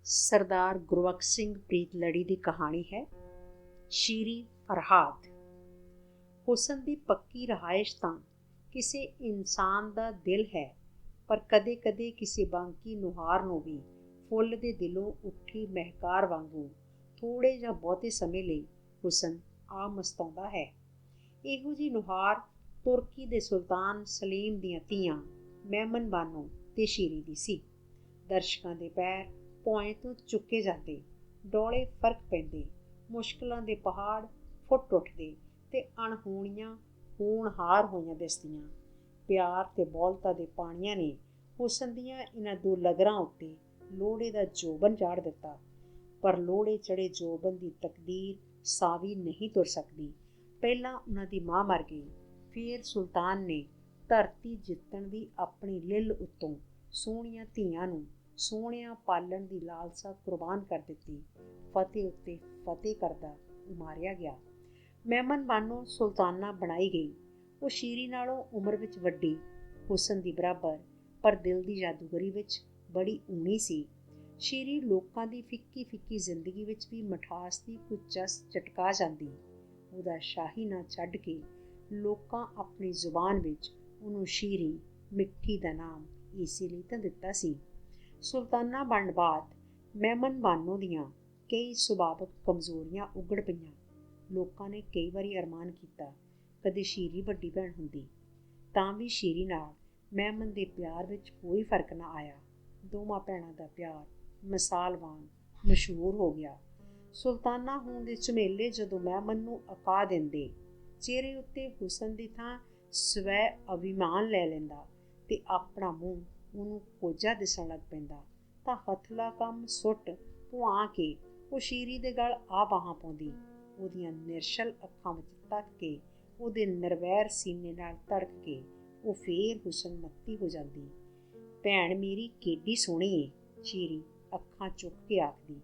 ਸਰਦਾਰ ਗੁਰਬਖਸ਼ ਸਿੰਘ ਪ੍ਰੀਤਲੜੀ ਦੀ ਕਹਾਣੀ ਹੈ ਸ਼ੀਰੀ ਫਰਹਾਦ। ਹੁਸਨ ਦੀ ਪੱਕੀ ਰਹਾਇਸ਼ ਤਾਂ ਕਿਸੇ ਇਨਸਾਨ ਦਾ ਦਿਲ ਹੈ, ਪਰ ਕਦੇ ਕਦੇ ਕਿਸੇ ਬਾਂਕੀ ਨੁਹਾਰ ਨੂੰ ਵੀ ਫੁੱਲ ਦੇ ਦਿਲੋਂ ਉੱਠੀ ਮਹਿਕਾਰ ਵਾਂਗੂ ਥੋੜ੍ਹੇ ਜਾਂ ਬਹੁਤੇ ਸਮੇਂ ਲਈ ਹੁਸਨ ਆ ਮਸਤਾਉਂਦਾ ਹੈ। ਇਹੋ ਜਿਹੀ ਨੁਹਾਰ ਤੁਰਕੀ ਦੇ ਸੁਲਤਾਨ ਸਲੀਮ ਦੀਆਂ ਧੀਆਂ ਮੈਮਨ ਬਾਨੋ ਤੇ ਸ਼ੀਰੀ ਦੀ ਸੀ। ਦਰਸ਼ਕਾਂ ਦੇ ਪੈਰ ਭੌਂ ਤੋਂ ਚੁੱਕੇ ਜਾਂਦੇ, ਡੋਲੇ ਫਰਕ ਪੈਂਦੇ, ਮੁਸ਼ਕਲਾਂ ਦੇ ਪਹਾੜ ਫੁੱਟ ਉੱਠਦੇ ਤੇ ਅਣਹੋਣੀਆਂ ਹੋਣਹਾਰ ਹੋਈਆਂ ਦਿਸਦੀਆਂ। ਪਿਆਰ ਤੇ ਬੌਲਤਾ ਦੇ ਪਾਣੀਆਂ ਨੇ ਹੁਸਨ ਦੀਆਂ ਇਹਨਾਂ ਦੋ ਲਗਰਾਂ ਉੱਤੇ ਲੋਹੜੇ ਦਾ ਜੋਬਨ ਚਾੜ ਦਿੱਤਾ, ਪਰ ਲੋਹੜੇ ਚੜੇ ਜੋਬਨ ਦੀ ਤਕਦੀਰ ਸਾਵੀ ਨਹੀਂ ਤੁਰ ਸਕਦੀ। ਪਹਿਲਾਂ ਉਹਨਾਂ ਦੀ ਮਾਂ ਮਰ ਗਈ, ਫਿਰ ਸੁਲਤਾਨ ਨੇ ਧਰਤੀ ਜਿੱਤਣ ਦੀ ਆਪਣੀ ਲਿਲ ਉੱਤੋਂ ਸੋਹਣੀਆਂ ਧੀਆਂ ਨੂੰ ਸੋਹਣਿਆਂ ਪਾਲਣ ਦੀ ਲਾਲਸਾ ਕੁਰਬਾਨ ਕਰ ਦਿੱਤੀ। ਫਤਿਹ ਉੱਤੇ ਫਤਿਹ ਕਰਦਾ ਮਾਰਿਆ ਗਿਆ। ਮੈਮਨ ਬਾਨੋ ਸੁਲਤਾਨਾ ਬਣਾਈ ਗਈ। ਉਹ ਸ਼ੀਰੀ ਨਾਲੋਂ ਉਮਰ ਵਿੱਚ ਵੱਡੀ, ਹੁਸਨ ਦੀ ਬਰਾਬਰ, ਪਰ ਦਿਲ ਦੀ ਜਾਦੂਗਰੀ ਵਿੱਚ ਬੜੀ ਊਣੀ ਸੀ। ਸ਼ੀਰੀ ਲੋਕਾਂ ਦੀ ਫਿੱਕੀ ਫਿੱਕੀ ਜ਼ਿੰਦਗੀ ਵਿੱਚ ਵੀ ਮਿਠਾਸ ਦੀ ਕੁਝ ਚਸ ਚਟਕਾ ਜਾਂਦੀ। ਉਹਦਾ ਸ਼ਾਹੀ ਨਾਂ ਛੱਡ ਕੇ ਲੋਕਾਂ ਆਪਣੀ ਜ਼ੁਬਾਨ ਵਿੱਚ ਉਹਨੂੰ ਸ਼ੀਰੀ ਮਿੱਠੀ ਦਾ ਨਾਮ ਇਸੇ ਲਈ ਤਾਂ ਦਿੱਤਾ ਸੀ। ਸੁਲਤਾਨਾ ਬਣਨ ਬਾਅਦ ਮੈਮਨ ਬਾਨੋ ਦੀਆਂ ਕਈ ਸੁਭਾਵਕ ਕਮਜ਼ੋਰੀਆਂ ਉਗੜ ਪਈਆਂ। ਲੋਕਾਂ ਨੇ ਕਈ ਵਾਰੀ ਅਰਮਾਨ ਕੀਤਾ ਕਦੇ ਸ਼ੀਰੀ ਵੱਡੀ ਭੈਣ ਹੁੰਦੀ, ਤਾਂ ਵੀ ਸ਼ੀਰੀ ਨਾਲ ਮੈਮਨ ਦੇ ਪਿਆਰ ਵਿੱਚ ਕੋਈ ਫਰਕ ਨਾ ਆਇਆ। ਦੋਵਾਂ ਭੈਣਾਂ ਦਾ ਪਿਆਰ ਮਿਸਾਲ ਵਾਂਗ ਮਸ਼ਹੂਰ ਹੋ ਗਿਆ। ਸੁਲਤਾਨਾ ਹੋਣ ਦੇ ਝਮੇਲੇ ਜਦੋਂ ਮੈਮਨ ਨੂੰ ਅਕਾ ਦਿੰਦੇ, ਚਿਹਰੇ ਉੱਤੇ ਹੁਸਨ ਦੀ ਥਾਂ ਸਵੈ ਅਭਿਮਾਨ ਲੈ ਲੈਂਦਾ ਤੇ ਆਪਣਾ ਮੂੰਹ ਉਹਨੂੰ ਕੋਝਾ ਦਿਸਣ ਲੱਗ ਪੈਂਦਾ, ਤਾਂ ਹੱਥਲਾ ਕੰਮ ਸੁੱਟ ਪੁਆ ਕੇ ਉਹ ਸ਼ੀਰੀ ਦੇ ਗਲ ਆ ਬਾਹਾਂ ਪਾਉਂਦੀ। ਉਹਦੀਆਂ ਨਿਰਸ਼ਲ ਅੱਖਾਂ ਵਿੱਚ ਤੱਕ ਕੇ, ਉਹਦੇ ਨਿਰਵੈਰ ਸੀਨੇ ਨਾਲ ਧੜਕ ਕੇ ਉਹ ਫੇਰ ਹੁਸਨ ਮੱਤੀ ਹੋ ਜਾਂਦੀ। ਭੈਣ ਮੇਰੀ ਕਿੱਡੀ ਸੋਹਣੀ ਏ, ਸ਼ੀਰੀ ਅੱਖਾਂ ਚੁੱਕ ਕੇ ਆਖਦੀ।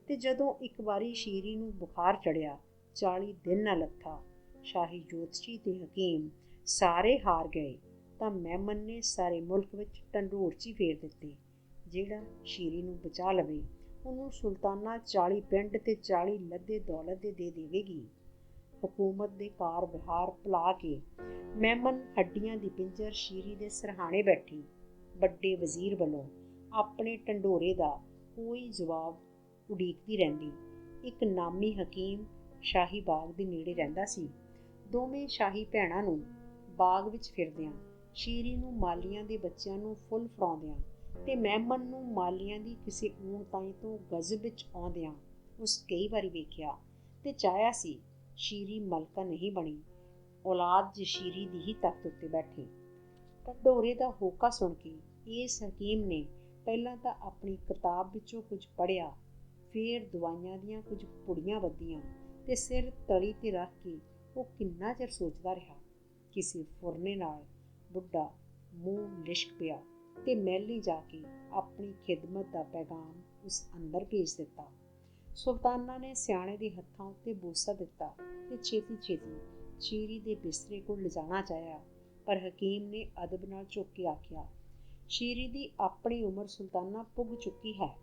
ਤੇ ਜਦੋਂ ਇੱਕ ਵਾਰੀ ਸ਼ੀਰੀ ਨੂੰ ਬੁਖਾਰ ਚੜਿਆ, 40 ਦਿਨ ਨਾ ਲੱਥਾ, ਸ਼ਾਹੀ ਜੋਤਸ਼ੀ ਤੇ ਹਕੀਮ ਸਾਰੇ ਹਾਰ ਗਏ, ਤਾਂ ਮੈਮਨ ਨੇ ਸਾਰੇ ਮੁਲਕ ਵਿੱਚ ਢੰਡੋਰਚੀ ਫੇਰ ਦਿੱਤੇ। ਜਿਹੜਾ ਸ਼ੀਰੀ ਨੂੰ ਬਚਾ ਲਵੇ ਉਹਨੂੰ ਸੁਲਤਾਨਾ 40 ਪਿੰਡ ਤੇ 40 ਲੱਦੇ ਦੌਲਤ ਦੇ ਦੇਵੇਗੀ। ਹਕੂਮਤ ਦੇ ਕਾਰ ਵਿਹਾਰ ਭੁਲਾ ਕੇ ਮੈਮਨ ਹੱਡੀਆਂ ਦੀ ਪਿੰਜਰ ਸ਼ੀਰੀ ਦੇ ਸਰਹਾਣੇ ਬੈਠੀ। ਵੱਡੇ ਵਜ਼ੀਰ ਵੱਲੋਂ ਆਪਣੇ ਢੰਡੋਰੇ ਦਾ ਕੋਈ ਜਵਾਬ ਉਡੀਕਦੀ ਰਹਿੰਦੀ। ਇੱਕ ਨਾਮੀ ਹਕੀਮ ਸ਼ਾਹੀ ਬਾਗ ਦੇ ਨੇੜੇ ਰਹਿੰਦਾ ਸੀ। ਦੋਵੇਂ ਸ਼ਾਹੀ ਭੈਣਾਂ ਨੂੰ ਬਾਗ ਵਿੱਚ ਫਿਰਦਿਆਂ, ਸ਼ੀਰੀ ਨੂੰ ਮਾਲੀਆਂ ਦੇ ਬੱਚਿਆਂ ਨੂੰ ਫੁੱਲ ਫੜਾਉਂਦਿਆਂ ਤੇ ਮੈਮਨ ਨੂੰ ਮਾਲੀਆਂ ਦੀ ਕਿਸੇ ਊਣ ਤਾਈ ਤੋਂ ਗਜ਼ਬ ਵਿੱਚ ਆਉਂਦਿਆਂ ਉਸ ਕਈ ਵਾਰੀ ਵੇਖਿਆ ਤੇ ਚਾਹਿਆ ਸੀ ਸ਼ੀਰੀ ਮਲਕਾ ਨਹੀਂ ਬਣੀ, ਔਲਾਦ ਜੇ ਸ਼ੀਰੀ ਦੀ ਹੀ ਤਖਤ ਉੱਤੇ ਬੈਠੇ। ਢੰਡੋਰੇ ਦਾ ਹੋਕਾ ਸੁਣ ਕੇ ਇਸ ਹਕੀਮ ਨੇ ਪਹਿਲਾਂ ਤਾਂ ਆਪਣੀ ਕਿਤਾਬ ਵਿੱਚੋਂ ਕੁਝ ਪੜ੍ਹਿਆ, ਫੇਰ ਦਵਾਈਆਂ ਦੀਆਂ ਕੁਝ ਪੁੜੀਆਂ ਵੱਧੀਆਂ ਤੇ ਸਿਰ ਤਲੀ ਤੇ ਰੱਖ ਕੇ ਉਹ ਕਿੰਨਾ ਚਿਰ ਸੋਚਦਾ ਰਿਹਾ। ਕਿਸੇ ਫੁਰਨੇ ਨਾਲ ਬੁੱਢਾ ਮੂੰਹ ਲਿਸ਼ਕ ਪਿਆ ਤੇ ਮਹਿਲੀਂ ਜਾ ਕੇ ਆਪਣੀ ਖਿਦਮਤ ਦਾ ਪੈਗਾਮ ਉਸ ਅੰਦਰ ਭੇਜ ਦਿੱਤਾ। ਸੁਲਤਾਨਾ ਨੇ ਸਿਆਣੇ ਦੇ ਹੱਥਾਂ ਉੱਤੇ ਬੋਸਾ ਦਿੱਤਾ ਤੇ ਛੇਤੀ ਛੇਤੀ ਸ਼ੀਰੀ ਦੇ ਬਿਸਤਰੇ ਕੋਲ ਲਿਜਾਣਾ ਚਾਹਿਆ, ਪਰ ਹਕੀਮ ਨੇ ਅਦਬ ਨਾਲ ਝੁਕ ਕੇ ਆਖਿਆ, ਸ਼ੀਰੀ ਦੀ ਆਪਣੀ ਉਮਰ ਸੁਲਤਾਨਾ ਪੁੱਗ ਚੁੱਕੀ ਹੈ,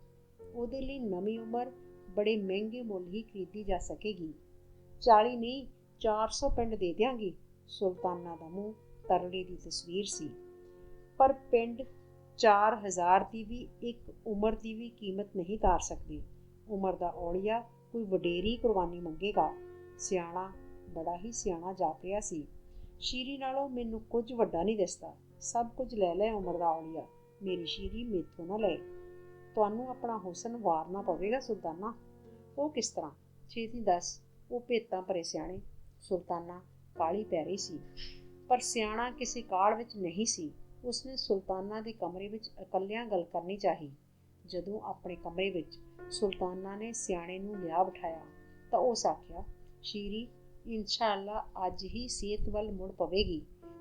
ਉਹਦੇ ਲਈ ਨਵੀਂ ਉਮਰ ਬੜੇ ਮਹਿੰਗੇ ਮੁੱਲ ਹੀ ਖਰੀਦੀ ਜਾ ਸਕੇਗੀ। 40 ਨਹੀਂ 400 ਪਿੰਡ ਦੇ ਦਿਆਂਗੀ। ਸੁਲਤਾਨਾ ਦਾ ਮੂੰਹ ਤਰਲੇ ਦੀ ਤਸਵੀਰ ਸੀ, ਪਰ ਪਿੰਡ 4000 ਦੀ ਵੀ ਇੱਕ ਉਮਰ ਦੀ ਵੀ ਕੀਮਤ ਨਹੀਂ ਤਾਰ ਸਕਦੀ। ਉਮਰ ਦਾ ਔਲੀਆ ਕੋਈ ਵਡੇਰੀ ਕੁਰਬਾਨੀ ਮੰਗੇਗਾ। ਸਿਆਣਾ ਬੜਾ ਹੀ ਸਿਆਣਾ ਜਾਪ ਰਿਹਾ ਸੀ। ਸ਼ੀਰੀ ਨਾਲੋਂ ਮੈਨੂੰ ਕੁਝ ਵੱਡਾ ਨਹੀਂ ਦਿਸਦਾ, ਸਭ ਕੁਝ ਲੈ ਲੈ ਉਮਰ ਦਾ ਔਲੀਆ, ਮੇਰੀ ਸ਼ੀਰੀ ਮੇਥੋਂ ਨਾ ਲਏ। ਤੁਹਾਨੂੰ ਆਪਣਾ ਹੁਸਨ ਵਾਰਨਾ ਪਵੇਗਾ ਸੁਲਤਾਨਾ। ਉਹ ਕਿਸ ਤਰ੍ਹਾਂ? ਛੇਤੀ ਦੱਸ। ਉਹ ਭੇਤਾਂ ਭਰੇ ਸਿਆਣੇ। ਸੁਲਤਾਨਾ ਕਾਹਲੀ ਪੈ ਰਹੀ ਸੀ, ਪਰ ਸਿਆਣਾ ਕਿਸੇ ਕਾਹਲ ਵਿੱਚ ਨਹੀਂ ਸੀ। ਉਸਨੇ ਸੁਲਤਾਨਾ ਦੇ ਕਮਰੇ ਵਿੱਚ ਇਕੱਲਿਆਂ ਗੱਲ ਕਰਨੀ ਚਾਹੀ। ਜਦੋਂ ਆਪਣੇ ਕਮਰੇ ਵਿੱਚ ਸੁਲਤਾਨਾ ਨੇ ਸਿਆਣੇ ਨੂੰ ਲਿਆ ਬਿਠਾਇਆ ਤਾਂ ਉਸ ਆਖਿਆ, ਸ਼ੀਰੀ ਇੰਸ਼ਾ ਅੱਲਾ ਅੱਜ ਹੀ ਸਿਹਤ ਵੱਲ ਮੁੜ ਪਵੇਗੀ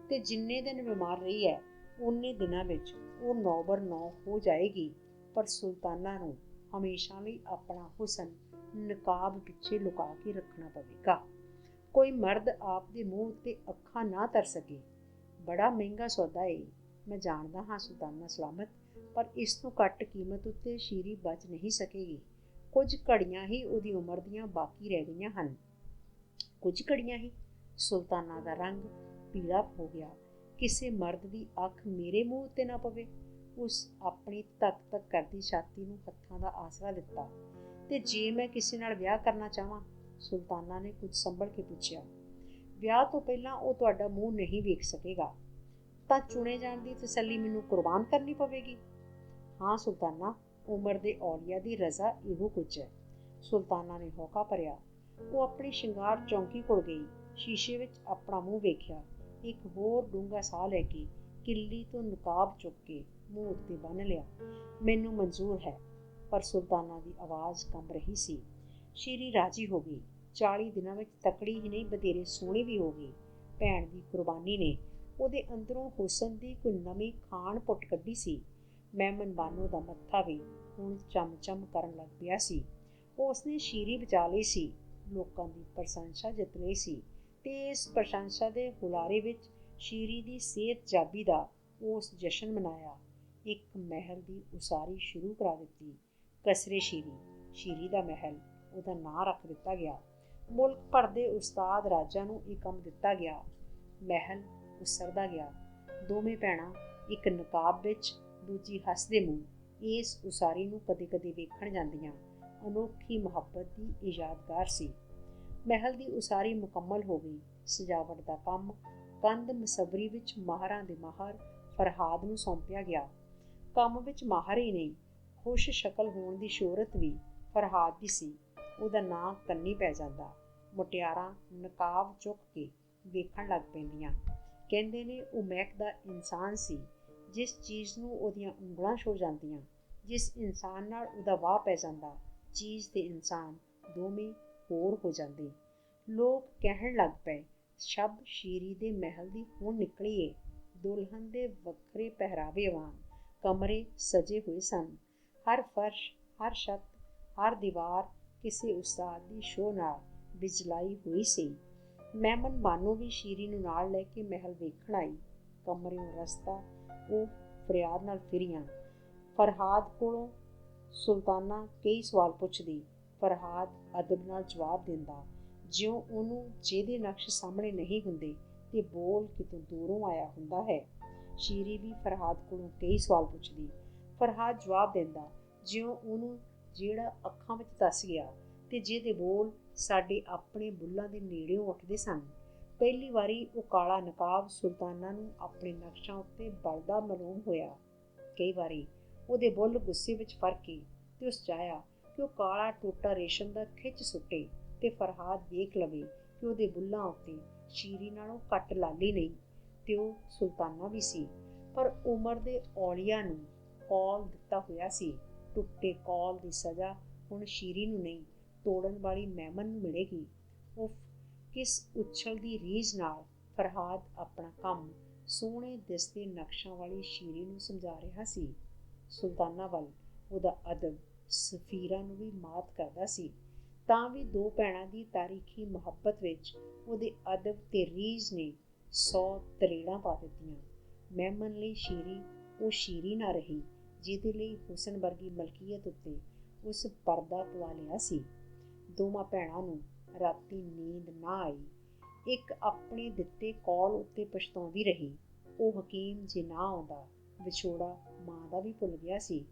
ਤੇ ਜਿੰਨੇ ਦਿਨ ਬਿਮਾਰ ਰਹੀ ਹੈ ਉਨੇ ਦਿਨਾਂ ਵਿੱਚ ਉਹ ਨੌਬਰ ਨੌ ਹੋ ਜਾਏਗੀ। ਪਰ ਸੁਲਤਾਨਾ ਨੂੰ ਹਮੇਸ਼ਾ ਲਈ ਆਪਣਾ ਹੁਸਨ ਨਕਾਬ ਪਿੱਛੇ ਲੁਕਾ ਕੇ ਰੱਖਣਾ ਪਵੇਗਾ। ਕੋਈ ਮਰਦ ਆਪ ਦੇ ਮੂੰਹ ਉੱਤੇ ਅੱਖਾਂ ਨਾ ਧਰ ਸਕੇ। ਬੜਾ ਮਹਿੰਗਾ ਸੌਦਾ ਏ। ਮੈਂ ਜਾਣਦਾ ਹਾਂ ਸੁਲਤਾਨਾ ਸਲਾਮਤ, ਪਰ ਇਸ ਤੋਂ ਘੱਟ ਕੀਮਤ ਉੱਤੇ ਸ਼ੀਰੀ ਬਚ ਨਹੀਂ ਸਕੇਗੀ। ਕੁਝ ਘੜੀਆਂ ਹੀ ਉਹਦੀ ਉਮਰ ਦੀਆਂ ਬਾਕੀ ਰਹਿ ਗਈਆਂ ਹਨ। ਕੁਝ ਘੜੀਆਂ ਹੀ। ਸੁਲਤਾਨਾ ਦਾ ਰੰਗ ਪੀਲਾ ਹੋ ਗਿਆ। ਕਿਸੇ ਮਰਦ ਦੀ ਅੱਖ ਮੇਰੇ ਮੂੰਹ ਉੱਤੇ ਨਾ ਪਵੇ। ਉਸ ਆਪਣੀ ਧੱਕ ਧੱਕ ਕਰਦੀ ਛਾਤੀ ਨੂੰ ਹੱਥਾਂ ਦਾ ਆਸਰਾ ਦਿੱਤਾ। ਤੇ ਜੇ ਮੈਂ ਕਿਸੇ ਨਾਲ ਵਿਆਹ ਕਰਨਾ ਚਾਹਾਂ? ਸੁਲਤਾਨਾ ਨੇ ਕੁਝ ਸੰਭਲ ਕੇ ਪੁੱਛਿਆ। ਵਿਆਹ ਤੋਂ ਪਹਿਲਾਂ ਉਹ ਤੁਹਾਡਾ ਮੂੰਹ ਨਹੀਂ ਵੇਖ ਸਕੇਗਾ। ਤਾਂ ਚੁਣੇ ਜਾਣ ਦੀ ਤਸੱਲੀ ਮੈਨੂੰ ਕੁਰਬਾਨ ਕਰਨੀ ਪਵੇਗੀ। ਹਾਂ ਸੁਲਤਾਨਾ, ਉਮਰ ਦੇ ਔਲੀਆ ਦੀ ਰਜ਼ਾ ਇਹੋ ਕੁਝ ਹੈ। ਸੁਲਤਾਨਾ ਨੇ ਹੌਕਾ ਭਰਿਆ। ਉਹ ਆਪਣੀ ਸ਼ਿੰਗਾਰ ਚੌਂਕੀ ਕੋਲ ਗਈ। ਸ਼ੀਸ਼ੇ ਵਿੱਚ ਆਪਣਾ ਮੂੰਹ ਵੇਖਿਆ। ਇੱਕ ਹੋਰ ਡੂੰਘਾ ਸਾਹ ਲੈ ਕੇ ਕਿੱਲੀ ਤੋਂ ਨਕਾਬ ਚੁੱਕ ਕੇ ਮੂੰਹ ਉੱਤੇ ਬੰਨ੍ਹ ਲਿਆ। ਮੈਨੂੰ ਮਨਜ਼ੂਰ ਹੈ। ਪਰ ਸੁਲਤਾਨਾ ਦੀ ਆਵਾਜ਼ ਕੰਬ ਰਹੀ ਸੀ। ਸ਼ੀਰੀ ਰਾਜੀ ਹੋ ਗਈ। 40 ਦਿਨਾਂ ਵਿੱਚ ਤਕੜੀ ਹੀ ਨਹੀਂ, ਵਧੇਰੇ ਸੋਹਣੀ ਵੀ ਹੋ ਗਈ। ਭੈਣ ਦੀ ਕੁਰਬਾਨੀ ਨੇ ਉਹਦੇ ਅੰਦਰੋਂ ਹੁਸਨ ਦੀ ਕੋਈ ਨਵੀਂ ਖਾਣ ਪੁੱਟ ਕੱਢੀ ਸੀ। ਮਹਿਮਨ ਬਾਨੋ ਦਾ ਮੱਥਾ ਵੀ ਹੁਣ ਚਮ-ਚਮ ਕਰਨ ਲੱਗ ਪਿਆ ਸੀ। ਉਸਨੇ ਸ਼ੀਰੀ ਬਚਾ ਲਈ ਸੀ, ਲੋਕਾਂ ਦੀ ਪ੍ਰਸ਼ੰਸਾ ਜਿੱਤ ਲਈ ਸੀ, ਤੇ ਇਸ ਪ੍ਰਸ਼ੰਸਾ ਦੇ ਹੁਲਾਰੇ ਵਿੱਚ ਸ਼ੀਰੀ ਦੀ ਸਿਹਤਯਾਬੀ ਦਾ ਉਸ ਜਸ਼ਨ ਮਨਾਇਆ। ਇੱਕ ਮਹਿਲ ਦੀ ਉਸਾਰੀ ਸ਼ੁਰੂ ਕਰਾ ਦਿੱਤੀ। ਕਸਰੇ ਸ਼ੀਰੀ, ਸ਼ੀਰੀ ਦਾ ਮਹਿਲ, ਉਹਦਾ ਨਾਂ ਰੱਖ ਦਿੱਤਾ ਗਿਆ। ਮੁਲਕ ਭਰ ਦੇ ਉਸਤਾਦ ਰਾਜਾਂ ਨੂੰ ਇਹ ਕੰਮ ਦਿੱਤਾ ਗਿਆ। ਮਹਿਲ ਉਸਰਦਾ ਗਿਆ। ਦੋਵੇਂ ਭੈਣਾਂ, ਇੱਕ ਨਕਾਬ ਵਿੱਚ, ਦੂਜੀ ਹੱਸਦੇ ਮੂੰਹ, ਇਸ ਉਸਾਰੀ ਨੂੰ ਕਦੇ-ਕਦੇ ਵੇਖਣ ਜਾਂਦੀਆਂ। ਅਨੋਖੀ ਮੁਹੱਬਤ ਦੀ ਇਹ ਯਾਦਗਾਰ ਸੀ। ਮਹਿਲ ਦੀ ਉਸਾਰੀ ਮੁਕੰਮਲ ਹੋ ਗਈ। ਸਜਾਵਟ ਦਾ ਕੰਮ ਕੰਧ ਮਸਵਰੀ ਵਿੱਚ ਮਾਹਰਾਂ ਦੇ ਮਾਹਰ ਫਰਹਾਦ ਨੂੰ ਸੌਂਪਿਆ ਗਿਆ। ਕੰਮ ਵਿੱਚ ਮਾਹਰ ਹੀ ਨਹੀਂ, ਖੁਸ਼ ਸ਼ਕਲ ਹੋਣ ਦੀ ਸ਼ੋਹਰਤ ਵੀ ਫਰਹਾਦ ਦੀ ਸੀ। ਉਹਦਾ ਨਾਂ ਕੰਨੀ ਪੈ ਜਾਂਦਾ। ਮੁਟਿਆਰਾਂ ਨਕਾਬ ਚੁੱਕ ਕੇ ਵੇਖਣ ਲੱਗ ਪੈਂਦੀਆਂ। ਕਹਿੰਦੇ ਨੇ ਉਹ ਮਹਿਕਦਾ ਇਨਸਾਨ ਸੀ। ਜਿਸ ਚੀਜ਼ ਨੂੰ ਉਹਦੀਆਂ ਉਂਗਲਾਂ ਛੋ ਜਾਂਦੀਆਂ, ਜਿਸ ਇਨਸਾਨ ਨਾਲ ਉਹਦਾ ਵਾਹ ਪੈ ਜਾਂਦਾ, ਚੀਜ਼ ਤੇ ਇਨਸਾਨ ਦੋਵੇਂ ਹੋਰ ਹੋ ਜਾਂਦੇ। ਲੋਕ ਕਹਿਣ ਲੱਗ ਪਏ, ਸ਼ਬ ਸ਼ੀਰੀ ਦੇ ਮਹਿਲ ਦੀ ਹੁਣ ਨਿਕਲੀ ਏ। ਦੁਲਹਨ ਦੇ ਵੱਖਰੇ ਪਹਿਰਾਵੇ ਵਾਂਗ ਕਮਰੇ ਸਜੇ ਹੋਏ ਸਨ। ਹਰ ਫਰਸ਼, ਹਰ ਛੱਤ, ਹਰ ਦੀਵਾਰ ਕਿਸੇ ਉਸਤਾਦ ਦੀ ਸ਼ੋਅ ਨਾਲ ਬਿਜਲਾਈ ਹੋਈ ਸੀ। ਮਹਿਮਨ ਬਾਨੋ ਵੀ ਸ਼ੀਰੀ ਨੂੰ ਨਾਲ ਲੈ ਕੇ ਮਹਿਲ ਵੇਖਣ ਆਈ। ਕਮਰਿਓਂ ਰਸਤਾ ਉਹ ਫਰਿਆਦ ਨਾਲ ਫਿਰੀਆਂ। ਫਰਹਾਦ ਕੋਲੋਂ ਸੁਲਤਾਨਾ ਕਈ ਸਵਾਲ ਪੁੱਛਦੀ। ਫਰਹਾਦ ਅਦਬ ਨਾਲ ਜਵਾਬ ਦਿੰਦਾ, ਜਿਉਂ ਉਹਨੂੰ ਜਿਹਦੇ ਨਕਸ਼ ਸਾਹਮਣੇ ਨਹੀਂ ਹੁੰਦੇ ਤੇ ਬੋਲ ਕਿਤੋਂ ਦੂਰੋਂ ਆਇਆ ਹੁੰਦਾ ਹੈ। ਸ਼ੀਰੀ ਵੀ ਫਰਹਾਦ ਕੋਲੋਂ ਕਈ ਸਵਾਲ ਪੁੱਛਦੀ। ਫਰਹਾਦ ਜਵਾਬ ਦਿੰਦਾ, ਜਿਉਂ ਉਹਨੂੰ ਜਿਹੜਾ ਅੱਖਾਂ ਵਿੱਚ ਧੱਸ ਗਿਆ ਤੇ ਜਿਹਦੇ ਬੋਲ ਸਾਡੇ ਆਪਣੇ ਬੁੱਲ੍ਹਾਂ ਦੇ ਨੇੜਿਓਂ ਉੱਠਦੇ ਸਨ। ਪਹਿਲੀ ਵਾਰੀ ਉਹ ਕਾਲਾ ਨਕਾਬ ਸੁਲਤਾਨਾ ਨੂੰ ਆਪਣੇ ਨਕਸ਼ਾਂ ਉੱਤੇ ਬਲਦਾ ਮਾਲੂਮ ਹੋਇਆ। ਕਈ ਵਾਰੀ ਉਹਦੇ ਬੁੱਲ੍ਹ ਗੁੱਸੇ ਵਿੱਚ ਫਰ ਕੇ ਤੇ ਉਸ ਚਾਹਿਆ ਕਿ ਉਹ ਕਾਲਾ ਟੋਟਾ ਰੇਸ਼ਮ ਦਾ ਖਿੱਚ ਸੁੱਟੇ ਤੇ ਫਰਹਾਦ ਵੇਖ ਲਵੇ ਕਿ ਉਹਦੇ ਬੁੱਲ੍ਹਾਂ ਉੱਤੇ ਸ਼ੀਰੀ ਨਾਲੋਂ ਘੱਟ ਲਾਲੀ ਨਹੀਂ ਤੇ ਉਹ ਸੁਲਤਾਨਾ ਵੀ ਸੀ। ਪਰ ਉਮਰ ਦੇ ਔਲੀਆ ਨੂੰ ਕੌਲ ਦਿੱਤਾ ਹੋਇਆ ਸੀ। ਟੁੱਟੇ ਕੌਲ ਦੀ ਸਜ਼ਾ ਹੁਣ ਸ਼ੀਰੀ ਨੂੰ ਨਹੀਂ, ਤੋੜਨ ਵਾਲੀ ਮਹਿਮਨ ਨੂੰ ਮਿਲੇਗੀ। ਉਫ, ਕਿਸ ਉਛਲਦੀ ਰੀਝ ਨਾਲ ਫਰਹਾਦ ਆਪਣਾ ਕੰਮ ਸੋਹਣੇ ਦਿਸਦੇ ਨਕਸ਼ਾਂ ਵਾਲੀ ਸ਼ੀਰੀ ਨੂੰ ਸਮਝਾ ਰਿਹਾ ਸੀ। ਸੁਲਤਾਨਾ ਵੱਲ ਉਹਦਾ ਅਦਬ ਸਫੀਰਾਂ ਨੂੰ ਵੀ ਮਾਤ ਕਰਦਾ ਸੀ। ਤਾਂ ਵੀ ਦੋ ਭੈਣਾਂ ਦੀ ਤਾਰੀਖੀ ਮੁਹੱਬਤ ਵਿੱਚ ਉਹਦੇ ਅਦਬ ਤੇ ਰੀਝ ਨੇ 100 ਤਰੇੜਾਂ ਪਾ ਦਿੱਤੀਆਂ। ਮਹਿਮਨ ਲਈ ਸ਼ੀਰੀ ਉਹ ਸ਼ੀਰੀ ਨਾ ਰਹੀ ਜਿਹਦੇ ਲਈ ਹੁਸਨ ਵਰਗੀ ਮਲਕੀਅਤ ਉੱਤੇ ਉਸ ਪਰਦਾ ਪਵਾ ਲਿਆ ਸੀ। ਦੋਵਾਂ ਭੈਣਾਂ ਨੂੰ ਰਾਤੀ ਨੀਂਦ ਨਾ ਆਈ। ਇੱਕ ਆਪਣੇ ਦਿੱਤੇ ਕੌਲ ਉੱਤੇ ਪਛਤਾਉਂਦੀ ਰਹੀ। ਉਹ ਹਕੀਮ ਜੇ ਨਾ ਆਉਂਦਾ, ਵਿਛੋੜਾ ਮਾਂ ਦਾ ਵੀ ਭੁੱਲ ਗਿਆ ਸੀ।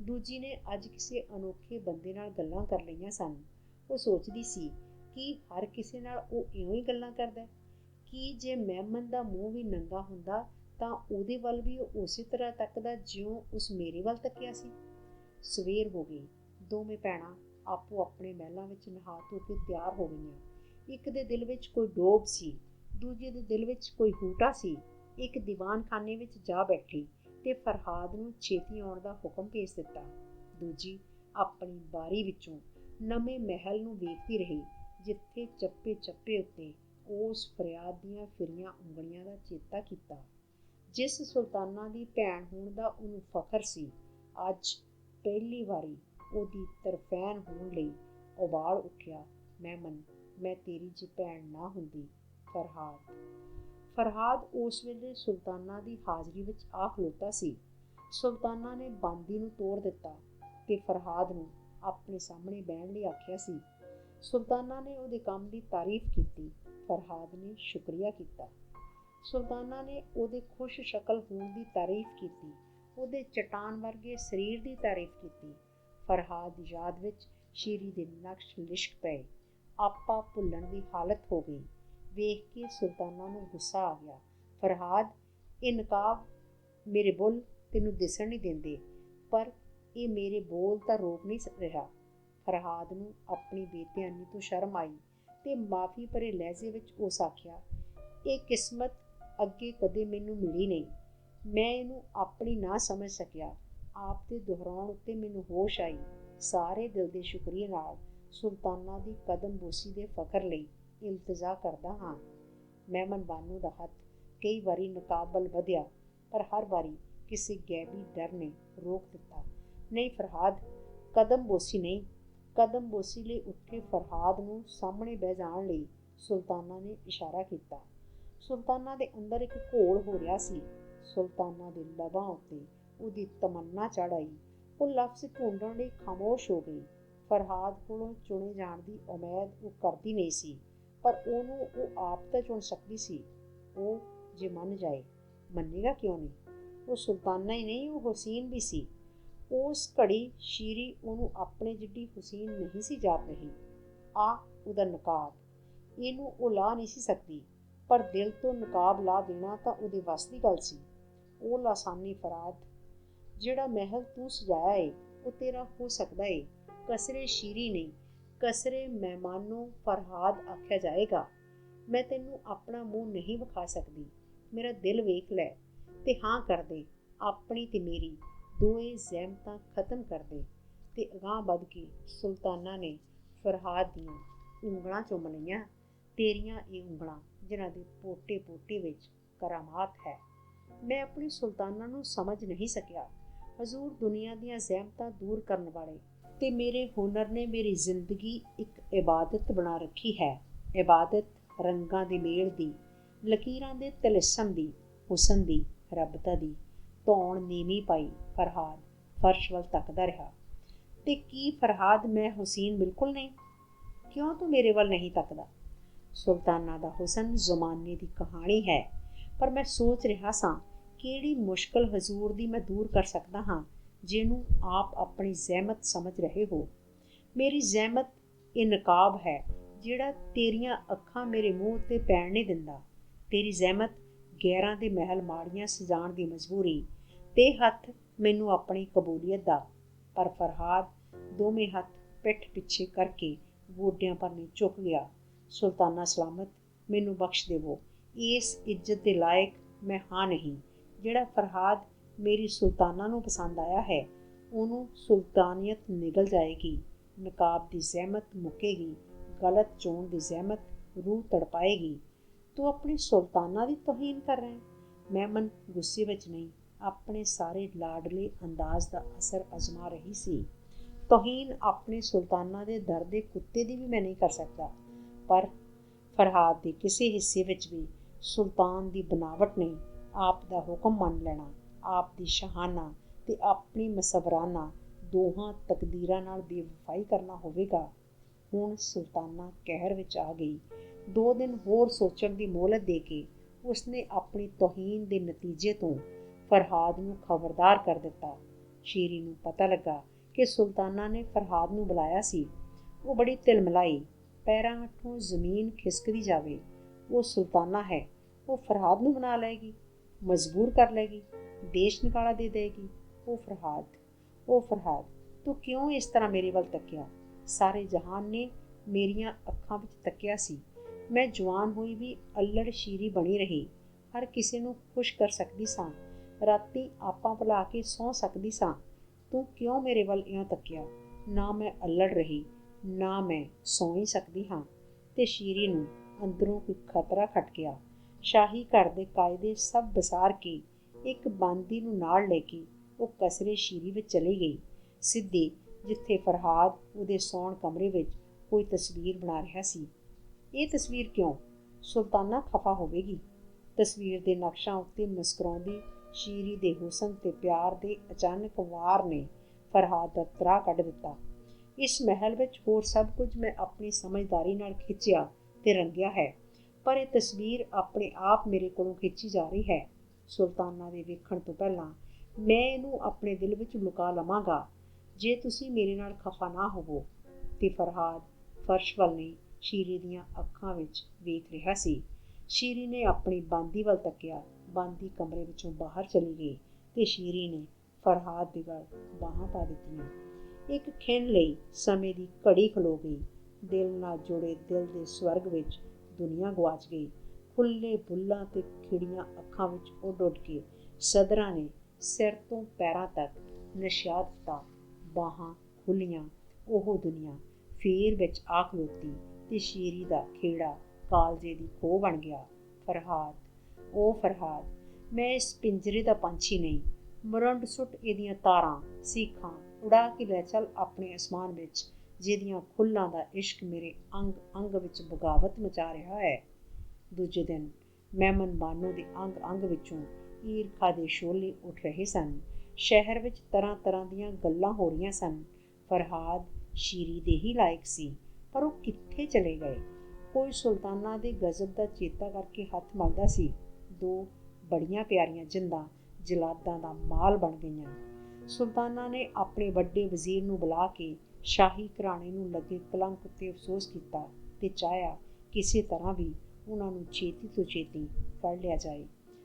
ਦੂਜੀ ਨੇ ਅੱਜ ਕਿਸੇ ਅਨੋਖੇ ਬੰਦੇ ਨਾਲ ਗੱਲਾਂ ਕਰ ਲਈਆਂ ਸਨ। ਉਹ ਸੋਚਦੀ ਸੀ ਕਿ ਹਰ ਕਿਸੇ ਨਾਲ ਉਹ ਇਉਂ ਹੀ ਗੱਲਾਂ ਕਰਦਾ। ਕੀ ਜੇ ਮਹਿਮਨ ਦਾ ਮੂੰਹ ਵੀ ਨੰਗਾ ਹੁੰਦਾ ਤਾਂ ਉਹਦੇ ਵੱਲ ਵੀ ਉਹ ਉਸੇ ਤਰ੍ਹਾਂ ਤੱਕਦਾ ਜਿਉਂ ਉਸ ਮੇਰੇ ਵੱਲ ਤੱਕਿਆ ਸੀ। ਸਵੇਰ ਹੋ ਗਈ। ਦੋਵੇਂ ਭੈਣਾਂ ਆਪੋ ਆਪਣੇ ਮਹਿਲਾਂ ਵਿੱਚ ਨਹਾ ਧੋ ਕੇ ਤਿਆਰ ਹੋ ਗਈਆਂ। ਇੱਕ ਦੇ ਦਿਲ ਵਿੱਚ ਕੋਈ ਡੋਬ ਸੀ, ਦੂਜੇ ਦੇ ਦਿਲ ਵਿੱਚ ਕੋਈ ਹੂਟਾ ਸੀ। ਇੱਕ ਦੀਵਾਨਖਾਨੇ ਵਿੱਚ ਜਾ ਬੈਠੀ ਤੇ ਫਰਹਾਦ ਨੂੰ ਛੇਤੀ ਆਉਣ ਦਾ ਹੁਕਮ ਭੇਜ ਦਿੱਤਾ। ਦੂਜੀ ਆਪਣੀ ਬਾਰੀ ਵਿੱਚੋਂ ਨਵੇਂ ਮਹਿਲ ਨੂੰ ਵੇਖਦੀ ਰਹੀ, ਜਿੱਥੇ ਚੱਪੇ ਚੱਪੇ ਉੱਤੇ ਉਸ ਫਰਿਆਦ ਦੀਆਂ ਫਿਰੀਆਂ ਉਂਗਲੀਆਂ ਦਾ ਚੇਤਾ ਕੀਤਾ, ਜਿਸ ਸੁਲਤਾਨਾ ਦੀ ਭੈਣ ਹੋਣ ਦਾ ਉਹਨੂੰ ਫਖਰ ਸੀ। ਅੱਜ ਪਹਿਲੀ ਵਾਰੀ ਉਹਦੀ ਤਰਫੈਨ ਹੋਣ ਲਈ ਉਬਾਲ ਉੱਠਿਆ। ਮਹਿਮਨ, ਮੈਂ ਤੇਰੀ ਜੇ ਭੈਣ ਨਾ ਹੁੰਦੀ। ਫਰਹਾਦ ਉਸ ਵੇਲੇ ਸੁਲਤਾਨਾ ਦੀ ਹਾਜ਼ਰੀ ਵਿੱਚ ਆ ਖਲੋਤਾ ਸੀ। ਸੁਲਤਾਨਾ ਨੇ ਬਾਂਦੀ ਨੂੰ ਤੋੜ ਦਿੱਤਾ ਤੇ ਫਰਹਾਦ ਨੂੰ ਆਪਣੇ ਸਾਹਮਣੇ ਬਹਿਣ ਲਈ ਆਖਿਆ ਸੀ। ਸੁਲਤਾਨਾ ਨੇ ਉਹਦੇ ਕੰਮ ਦੀ ਤਾਰੀਫ ਕੀਤੀ। ਫਰਹਾਦ ਨੇ ਸ਼ੁਕਰੀਆ ਕੀਤਾ। ਸੁਲਤਾਨਾ ਨੇ ਉਹਦੇ ਖੁਸ਼ ਸ਼ਕਲ ਹੋਣ ਦੀ ਤਾਰੀਫ ਕੀਤੀ, ਉਹਦੇ ਚਟਾਨ ਵਰਗੇ ਸਰੀਰ ਦੀ ਤਾਰੀਫ ਕੀਤੀ। ਫਰਹਾਦ ਦੀ ਯਾਦ ਵਿੱਚ ਸ਼ੀਰੀ ਦੇ ਨਕਸ਼ ਲਿਸ਼ਕ ਪਏ। ਆਪਾ ਭੁੱਲਣ ਦੀ ਹਾਲਤ ਹੋ ਗਈ। ਵੇਖ ਕੇ ਸੁਲਤਾਨਾ ਨੂੰ ਗੁੱਸਾ ਆ ਗਿਆ। ਫਰਹਾਦ, ਇਹ ਨਕਾਬ ਮੇਰੇ ਬੁੱਲ ਤੈਨੂੰ ਦਿਸਣ ਨਹੀਂ ਦਿੰਦੇ, ਪਰ ਇਹ ਮੇਰੇ ਬੋਲ ਤਾਂ ਰੋਕ ਨਹੀਂ ਰਿਹਾ। ਫਰਹਾਦ ਨੂੰ ਆਪਣੀ ਬੇਧਿਆਨੀ ਤੋਂ ਸ਼ਰਮ ਆਈ ਤੇ ਮਾਫੀ ਭਰੇ ਲਹਿਜੇ ਵਿੱਚ ਉਸ ਆਖਿਆ, ਇਹ ਕਿਸਮਤ ਅੱਗੇ ਕਦੇ ਮੈਨੂੰ ਮਿਲੀ ਨਹੀਂ। ਮੈਂ ਇਹਨੂੰ ਆਪਣੀ ਨਾ ਸਮਝ ਸਕਿਆ। ਆਪ ਦੇ ਦੁਹਰਾਉਣ ਉੱਤੇ ਮੈਨੂੰ ਹੋਸ਼ ਆਈ। ਸਾਰੇ ਦਿਲ ਦੇ ਸ਼ੁਕਰੀਏ ਨਾਲ ਸੁਲਤਾਨਾ ਦੀ ਕਦਮ ਬੋਸੀ ਦੇ ਫਖਰ ਲਈ ਇਲਤਜਾ ਕਰਦਾ ਹਾਂ। ਮਹਿਮਨ ਬਾਨੂ ਦਾ ਹੱਥ ਕਈ ਵਾਰੀ ਨਕਾਬ ਵੱਲ ਵਧਿਆ, ਪਰ ਹਰ ਵਾਰੀ ਕਿਸੇ ਗੈਬੀ ਡਰ ਨੇ ਰੋਕ ਦਿੱਤਾ। ਨਹੀਂ ਫਰਹਾਦ, ਕਦਮ ਬੋਸੀ ਨਹੀਂ। ਕਦਮ ਬੋਸੀ ਲਈ ਉੱਠੇ ਫਰਹਾਦ ਨੂੰ ਸਾਹਮਣੇ ਬਹਿ ਜਾਣ ਲਈ ਸੁਲਤਾਨਾ ਨੇ ਇਸ਼ਾਰਾ ਕੀਤਾ। ਸੁਲਤਾਨਾ ਦੇ ਅੰਦਰ ਇੱਕ ਘੋਲ ਹੋ ਰਿਹਾ ਸੀ। ਸੁਲਤਾਨਾ ਦੇ ਲਬਾਂ ਉੱਤੇ ਉਹਦੀ ਤਮੰਨਾ ਚੜ੍ਹ ਆਈ। ਉਹ ਲਫ਼ਜ਼ ਢੂੰਡਣ ਲਈ ਖਾਮੋਸ਼ ਹੋ ਗਈ। ਫਰਹਾਦ ਕੋਲੋਂ ਚੁਣੇ ਜਾਣ ਦੀ ਉਮੀਦ ਉਹ ਕਰਦੀ ਨਹੀਂ ਸੀ, ਪਰ ਉਹਨੂੰ ਉਹ ਆਪ ਤਾਂ ਚੁਣ ਸਕਦੀ ਸੀ। ਉਹ ਜੇ ਮੰਨ ਜਾਏ, ਮੰਨੇਗਾ ਕਿਉਂ ਨਹੀਂ? ਉਹ ਸੁਲਤਾਨਾ ਹੀ ਨਹੀਂ, ਉਹ ਹੁਸੈਨ ਵੀ ਸੀ। ਉਸ ਘੜੀ ਸ਼ੀਰੀ ਉਹਨੂੰ ਆਪਣੇ ਜਿੱਡੀ ਹੁਸੈਨ ਨਹੀਂ ਸੀ ਜਾਪ ਰਹੀ। ਉਹਦਾ ਨਕਾਬ, ਇਹਨੂੰ ਉਹ ਲਾ ਨਹੀਂ ਸੀ ਸਕਦੀ, ਪਰ ਦਿਲ ਤੋਂ ਨਕਾਬ ਲਾ ਦੇਣਾ ਤਾਂ ਉਹਦੇ ਵੱਸ ਦੀ ਗੱਲ ਸੀ। ਉਹ ਲਾਸਾਨੀ ਫਰਹਾਦ, ਜਿਹੜਾ ਮਹਿਲ ਤੂੰ ਸਜਾਇਆ ਏ ਉਹ ਤੇਰਾ ਹੋ ਸਕਦਾ ਏ। ਕਸਰੇ ਸ਼ੀਰੀ ਨਹੀਂ, ਕਸਰੇ ਮਹਿਮਾਨੋਂ ਫਰਹਾਦ ਆਖਿਆ ਜਾਏਗਾ। ਮੈਂ ਤੈਨੂੰ ਆਪਣਾ ਮੂੰਹ ਨਹੀਂ ਵਿਖਾ ਸਕਦੀ। ਮੇਰਾ ਦਿਲ ਵੇਖ ਲੈ ਤੇ ਹਾਂ ਕਰ ਦੇ। ਆਪਣੀ ਤੇ ਮੇਰੀ ਦੋਏ ਜ਼ਹਿਮਤਾਂ ਖਤਮ ਕਰ ਦੇ। ਤੇ ਅਗਾਂਹ ਵੱਧ ਕੇ ਸੁਲਤਾਨਾ ਨੇ ਫਰਹਾਦ ਦੀਆਂ ਉਂਗਲਾਂ ਚੁੰਮ ਲਈਆਂ। ਤੇਰੀਆਂ ਇਹ ਉਂਗਲਾਂ ਜਿਨ੍ਹਾਂ ਦੇ ਪੋਟੇ ਪੋਟੇ ਵਿੱਚ ਕਰਾਮਾਤ ਹੈ। ਮੈਂ ਆਪਣੀ ਸੁਲਤਾਨਾ ਨੂੰ ਸਮਝ ਨਹੀਂ ਸਕਿਆ। ਹਜ਼ੂਰ ਦੁਨੀਆ ਦੀਆਂ ਜ਼ਹਿਮਤਾਂ ਦੂਰ ਕਰਨ ਵਾਲੇ ਤੇ ਮੇਰੇ ਹੁਨਰ ਨੇ ਮੇਰੀ ਜ਼ਿੰਦਗੀ ਇੱਕ ਇਬਾਦਤ ਬਣਾ ਰੱਖੀ ਹੈ। ਇਬਾਦਤ ਰੰਗਾਂ ਦੇ ਮੇਲ ਦੀ, ਲਕੀਰਾਂ ਦੇ ਤਿਲਸਮ ਦੀ, ਹੁਸਨ ਦੀ, ਰੱਬਤਾ ਦੀ। ਧੌਣ ਨੀਵੀਂ ਪਾਈ ਫਰਹਾਦ ਫਰਸ਼ ਵੱਲ ਤੱਕਦਾ ਰਿਹਾ। ਤੇ ਕੀ ਫਰਹਾਦ, ਮੈਂ ਹੁਸੈਨ ਬਿਲਕੁਲ ਨਹੀਂ? ਕਿਉਂ ਤੂੰ ਮੇਰੇ ਵੱਲ ਨਹੀਂ ਤੱਕਦਾ? ਸੁਲਤਾਨਾ ਦਾ ਹੁਸਨ ਜ਼ਮਾਨੇ ਦੀ ਕਹਾਣੀ ਹੈ, ਪਰ ਮੈਂ ਸੋਚ ਰਿਹਾ ਸਾਂ ਕਿਹੜੀ ਮੁਸ਼ਕਲ ਹਜ਼ੂਰ ਦੀ ਮੈਂ ਦੂਰ ਕਰ ਸਕਦਾ ਹਾਂ, ਜਿਹਨੂੰ ਆਪ ਆਪਣੀ ਜ਼ਹਿਮਤ ਸਮਝ ਰਹੇ ਹੋ। ਮੇਰੀ ਜ਼ਹਿਮਤ ਇਹ ਨਕਾਬ ਹੈ ਜਿਹੜਾ ਤੇਰੀਆਂ ਅੱਖਾਂ ਮੇਰੇ ਮੂੰਹ ਉੱਤੇ ਪੈਣ ਨਹੀਂ ਦਿੰਦਾ। ਤੇਰੀ ਜ਼ਹਿਮਤ ਗੈਰਾਂ ਦੇ ਮਹਿਲ ਮਾੜੀਆਂ ਸਜਾਉਣ ਦੀ ਮਜਬੂਰੀ ਤੇ ਹੱਥ ਮੈਨੂੰ ਆਪਣੀ ਕਬੂਲੀਅਤ ਦਾ। ਪਰ ਫਰਹਾਦ ਦੋਵੇਂ ਹੱਥ ਪਿੱਠ ਪਿੱਛੇ ਕਰਕੇ ਗੋਡਿਆਂ ਭਰਨੇ ਝੁਕ ਗਿਆ। ਸੁਲਤਾਨਾ ਸਲਾਮਤ, ਮੈਨੂੰ ਬਖਸ਼ ਦੇਵੋ। ਇਸ ਇੱਜ਼ਤ ਦੇ ਲਾਇਕ ਮੈਂ ਹਾਂ ਨਹੀਂ। ਜਿਹੜਾ ਫਰਹਾਦ ਮੇਰੀ ਸੁਲਤਾਨਾ ਨੂੰ ਪਸੰਦ ਆਇਆ ਹੈ, ਉਹਨੂੰ ਸੁਲਤਾਨੀਅਤ ਨਿਗਲ ਜਾਏਗੀ। ਨਕਾਬ ਦੀ ਜ਼ਹਿਮਤ ਮੁੱਕੇਗੀ। ਗਲਤ ਚੋਣ ਦੀ ਜ਼ਹਿਮਤ ਰੂਹ ਤੜਪਾਏਗੀ। ਤੂੰ ਆਪਣੀ ਸੁਲਤਾਨਾ ਦੀ ਤੋਹੀਨ ਕਰ ਰਿਹਾ। ਮਹਿਮਨ ਗੁੱਸੇ ਵਿੱਚ ਨਹੀਂ, ਆਪਣੇ ਸਾਰੇ ਲਾਡਲੇ ਅੰਦਾਜ਼ ਦਾ ਅਸਰ ਅਜ਼ਮਾ ਰਹੀ ਸੀ। ਤੋਹੀਨ ਆਪਣੇ ਸੁਲਤਾਨਾ ਦੇ ਦਰ ਦੇ ਕੁੱਤੇ ਦੀ ਵੀ ਮੈਂ ਨਹੀਂ ਕਰ ਸਕਦਾ, ਪਰ ਫਰਹਾਦ ਦੇ ਕਿਸੇ ਹਿੱਸੇ ਵਿੱਚ ਵੀ ਸੁਲਤਾਨ ਦੀ ਬਨਾਵਟ ਨਹੀਂ। ਆਪ ਦਾ ਹੁਕਮ ਮੰਨ ਲੈਣਾ, ਆਪ ਦੀ ਸ਼ਾਹਾਨਾ ਤੇ ਆਪਣੀ ਮਸਵਰਾਨਾ ਦੋਹਾਂ ਤਕਦੀਰਾਂ ਨਾਲ ਬੇਵਫਾਈ ਕਰਨਾ ਹੋਵੇਗਾ। ਹੁਣ ਸੁਲਤਾਨਾ ਕਹਿਰ ਵਿੱਚ ਆ ਗਈ। 2 ਦਿਨ ਹੋਰ ਸੋਚਣ ਦੀ ਮੋਹਲਤ ਦੇ ਕੇ ਉਸਨੇ ਆਪਣੀ ਤੋਹੀਨ ਦੇ ਨਤੀਜੇ ਤੋਂ ਫਰਹਾਦ ਨੂੰ ਖਬਰਦਾਰ ਕਰ ਦਿੱਤਾ। ਸ਼ੀਰੀ ਨੂੰ ਪਤਾ ਲੱਗਾ ਕਿ ਸੁਲਤਾਨਾ ਨੇ ਫਰਹਾਦ ਨੂੰ ਬੁਲਾਇਆ ਸੀ। ਉਹ ਬੜੀ ਤਿਲਮਿਲਾਈ, ਪੈਰਾਂ ਹੇਠੋਂ ਜ਼ਮੀਨ ਖਿਸਕਦੀ ਜਾਵੇ। ਉਹ ਸੁਲਤਾਨਾ ਹੈ, ਉਹ ਫਰਹਾਦ ਨੂੰ ਬਣਾ ਲਏਗੀ, ਮਜਬੂਰ ਕਰ ਲਏਗੀ, ਦੇਸ਼ ਨਿਕਾਲਾ ਦੇ ਦੇਗੀ। ਉਹ ਫਰਹਾਦ, ਤੂੰ ਕਿਉਂ ਇਸ ਤਰ੍ਹਾਂ ਮੇਰੇ ਵੱਲ ਤੱਕਿਆ? ਸਾਰੇ ਜਹਾਨ ਨੇ ਮੇਰੀਆਂ ਅੱਖਾਂ ਵਿੱਚ ਤੱਕਿਆ ਸੀ। ਮੈਂ ਜਵਾਨ ਹੋਈ ਵੀ ਅੱਲੜ ਸ਼ੀਰੀ ਬਣੀ ਰਹੀ। ਹਰ ਕਿਸੇ ਨੂੰ ਖੁਸ਼ ਕਰ ਸਕਦੀ ਸਾਂ। ਰਾਤੀ ਆਪਾਂ ਭੁਲਾ ਕੇ ਸੌਂ ਸਕਦੀ ਸਾਂ। ਤੂੰ ਕਿਉਂ ਮੇਰੇ ਵੱਲ ਇਉਂ ਤੱਕਿਆ? ਨਾ ਮੈਂ ਅੱਲੜ ਰਹੀ, ਨਾ ਮੈਂ ਸੌਂ ਹੀ ਸਕਦੀ ਹਾਂ। ਤੇ ਸ਼ੀਰੀ ਨੂੰ ਅੰਦਰੋਂ ਕੋਈ ਖਤਰਾ ਖਟ ਗਿਆ। ਸ਼ਾਹੀ ਘਰ ਦੇ ਕਾਇਦੇ ਸਭ ਵਿਸਾਰ ਕੇ ਇੱਕ ਬਾਂਦੀ ਨੂੰ ਨਾਲ ਲੈ ਕੇ ਉਹ ਕਸਰੇ ਸ਼ੀਰੀ ਵਿੱਚ ਚਲੀ ਗਈ, ਸਿੱਧੀ ਜਿੱਥੇ ਫਰਹਾਦ ਉਹਦੇ ਸੌਣ ਕਮਰੇ ਵਿੱਚ ਕੋਈ ਤਸਵੀਰ ਬਣਾ ਰਿਹਾ ਸੀ। ਇਹ ਤਸਵੀਰ ਕਿਉਂ? ਸੁਲਤਾਨਾ ਖਫਾ ਹੋਵੇਗੀ। ਤਸਵੀਰ ਦੇ ਨਕਸ਼ਾਂ ਉੱਤੇ ਮੁਸਕਰਾਉਂਦੀ ਸ਼ੀਰੀ ਦੇ ਹੁਸਨ ਤੇ ਪਿਆਰ ਦੇ ਅਚਾਨਕ ਵਾਰ ਨੇ ਫਰਹਾਦ ਦਾ ਤਰਾਹ ਕੱਢ ਦਿੱਤਾ। ਇਸ ਮਹਿਲ ਵਿੱਚ ਹੋਰ ਸਭ ਕੁਝ ਮੈਂ ਆਪਣੀ ਸਮਝਦਾਰੀ ਨਾਲ ਖਿੱਚਿਆ ਤੇ ਰੰਗਿਆ ਹੈ, ਪਰ ਇਹ ਤਸਵੀਰ ਆਪਣੇ ਆਪ ਮੇਰੇ ਕੋਲੋਂ ਖਿੱਚੀ ਜਾ ਰਹੀ ਹੈ। ਸੁਲਤਾਨਾ ਦੇ ਵੇਖਣ ਤੋਂ ਪਹਿਲਾਂ ਮੈਂ ਇਹਨੂੰ ਆਪਣੇ ਦਿਲ ਵਿੱਚ ਲੁਕਾ ਲਵਾਂਗਾ, ਜੇ ਤੁਸੀਂ ਮੇਰੇ ਨਾਲ ਖਫਾ ਨਾ ਹੋਵੋ। ਤੇ ਫਰਹਾਦ ਫਰਸ਼ ਵੱਲ ਨਹੀਂ, ਸ਼ੀਰੀ ਦੀਆਂ ਅੱਖਾਂ ਵਿੱਚ ਵੇਖ ਰਿਹਾ ਸੀ। ਸ਼ੀਰੀ ਨੇ ਆਪਣੀ ਬਾਂਦੀ ਵੱਲ ਤੱਕਿਆ। ਬਾਂਦੀ ਕਮਰੇ ਵਿੱਚੋਂ ਬਾਹਰ ਚਲੀ ਗਈ ਤੇ ਸ਼ੀਰੀ ਨੇ ਫਰਹਾਦ ਦੇ ਗਲ ਬਾਹਾਂ ਪਾ ਦਿੱਤੀਆਂ। ਇੱਕ ਖਿਣ ਲਈ ਸਮੇਂ ਦੀ ਘੜੀ ਖਲੋ ਗਈ। ਦਿਲ ਨਾਲ ਜੁੜੇ ਦਿਲ ਦੇ ਸਵਰਗ ਵਿੱਚ ਦੁਨੀਆ ਗੁਆਚ ਗਈ। ਖੁੱਲ੍ਹੇ ਬੁੱਲ੍ਹਾਂ ਤੇ ਖਿੜੀਆਂ ਅੱਖਾਂ ਵਿੱਚ ਉੱਡ ਉੱਡ ਕੇ ਸਦਰਾਂ ਨੇ ਸਿਰ ਤੋਂ ਪੈਰਾਂ ਤੱਕ ਨਸ਼ਾ ਦਿੱਤਾ। ਬਾਹਾਂ ਖੁੱਲ੍ਹੀਆਂ, ਉਹ ਦੁਨੀਆ ਫੇਰ ਵਿੱਚ ਆ ਖਲੋਤੀ ਤੇ ਸ਼ੀਰੀ ਦਾ ਖੇੜਾ ਕਾਲਜੇ ਦੀ ਖੋਹ ਬਣ ਗਿਆ। ਫਰਹਾਦ, ਉਹ ਫਰਹਾਦ, ਮੈਂ ਇਸ ਪਿੰਜਰੇ ਦਾ ਪੰਛੀ ਨਹੀਂ। ਮੁਰੰਡ ਸੁੱਟ ਇਹਦੀਆਂ ਤਾਰਾਂ ਸੀਖਾਂ, ਉਡਾ ਕੇ ਲੈ ਚੱਲ ਆਪਣੇ ਅਸਮਾਨ ਵਿੱਚ, ਜਿਹਦੀਆਂ ਖੁੱਲ੍ਹਾਂ ਦਾ ਇਸ਼ਕ ਮੇਰੇ ਅੰਗ ਅੰਗ ਵਿੱਚ ਬਗਾਵਤ ਮਚਾ ਰਿਹਾ ਹੈ। ਦੂਜੇ ਦਿਨ ਮੈਮਨ ਬਾਨੋ ਦੇ ਅੰਗ ਅੰਗ ਵਿੱਚੋਂ ਈਰਖਾ ਦੇ ਸ਼ੋਲੇ ਉੱਠ ਰਹੇ ਸਨ। ਸ਼ਹਿਰ ਵਿੱਚ ਤਰ੍ਹਾਂ ਤਰ੍ਹਾਂ ਦੀਆਂ ਗੱਲਾਂ ਹੋ ਰਹੀਆਂ ਸਨ। ਫਰਹਾਦ ਸ਼ੀਰੀ ਦੇ ਹੀ ਲਾਇਕ ਸੀ, ਪਰ ਉਹ ਕਿੱਥੇ ਚਲੇ ਗਏ? ਕੋਈ ਸੁਲਤਾਨਾ ਦੇ ਗਜ਼ਬ ਦਾ ਚੇਤਾ ਕਰਕੇ ਹੱਥ ਮਲਦਾ ਸੀ। ਦੋ ਬੜੀਆਂ ਪਿਆਰੀਆਂ ਜਿੰਦਾਂ ਜਲਾਦਾਂ ਦਾ ਮਾਲ ਬਣ ਗਈਆਂ। ਸੁਲਤਾਨਾ ਨੇ ਆਪਣੇ ਵੱਡੇ ਵਜ਼ੀਰ ਨੂੰ ਬੁਲਾ ਕੇ ਸ਼ਾਹੀ ਘਰਾਣੇ ਨੂੰ ਲੱਗੇ ਕਲੰਕ ਉੱਤੇ ਅਫਸੋਸ ਕੀਤਾ ਤੇ ਚਾਹਿਆ ਕਿਸੇ ਤਰ੍ਹਾਂ ਵੀ ਉਹਨਾਂ ਨੂੰ ਛੇਤੀ ਤੋਂ ਛੇਤੀ ਫੜ ਲਿਆ ਜਾਏ।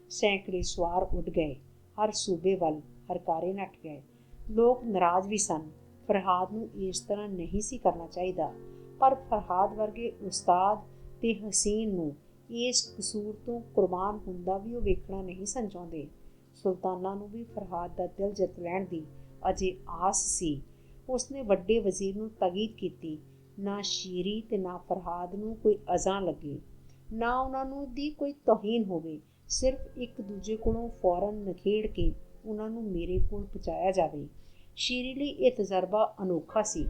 ਸੈਂਕੜੇ ਸਵਾਰ ਉੱਡ ਗਏ, ਹਰ ਸੂਬੇ ਵੱਲ ਹਰਕਾਰੇ ਨੱਠ ਗਏ। ਲੋਕ ਨਾਰਾਜ਼ ਵੀ ਸਨ। ਫਰਹਾਦ ਨੂੰ ਇਸ ਤਰ੍ਹਾਂ ਨਹੀਂ ਸੀ ਕਰਨਾ ਚਾਹੀਦਾ, ਪਰ ਫਰਹਾਦ ਵਰਗੇ ਉਸਤਾਦ ਤੇ ਹਸੀਨ ਨੂੰ ਇਸ ਕਸੂਰ ਤੋਂ ਕੁਰਬਾਨ ਹੁੰਦਾ ਵੀ ਉਹ ਵੇਖਣਾ ਨਹੀਂ ਸਨ ਚਾਹੁੰਦੇ। ਸੁਲਤਾਨਾ ਨੂੰ ਵੀ ਫਰਹਾਦ ਦਾ ਦਿਲ ਜਿੱਤ ਲੈਣ ਦੀ ਅਜੇ ਆਸ ਸੀ। ਉਸਨੇ ਵੱਡੇ ਵਜ਼ੀਰ ਨੂੰ ਤਾਕੀਦ ਕੀਤੀ, ਨਾ ਸ਼ੀਰੀ ਤੇ ਨਾ ਫਰਹਾਦ ਨੂੰ ਕੋਈ ਅਜ਼ਾਂ ਲੱਗੇ, ਨਾ ਉਹਨਾਂ ਨੂੰ ਦੀ ਕੋਈ ਤੋਹੀਨ ਹੋਵੇ। ਸਿਰਫ ਇੱਕ ਦੂਜੇ ਕੋਲੋਂ ਫੌਰਨ ਨਿਖੇੜ ਕੇ ਉਹਨਾਂ ਨੂੰ ਮੇਰੇ ਕੋਲ ਪਹੁੰਚਾਇਆ ਜਾਵੇ। ਸ਼ੀਰੀ ਲਈ ਇਹ ਤਜਰਬਾ ਅਨੋਖਾ ਸੀ।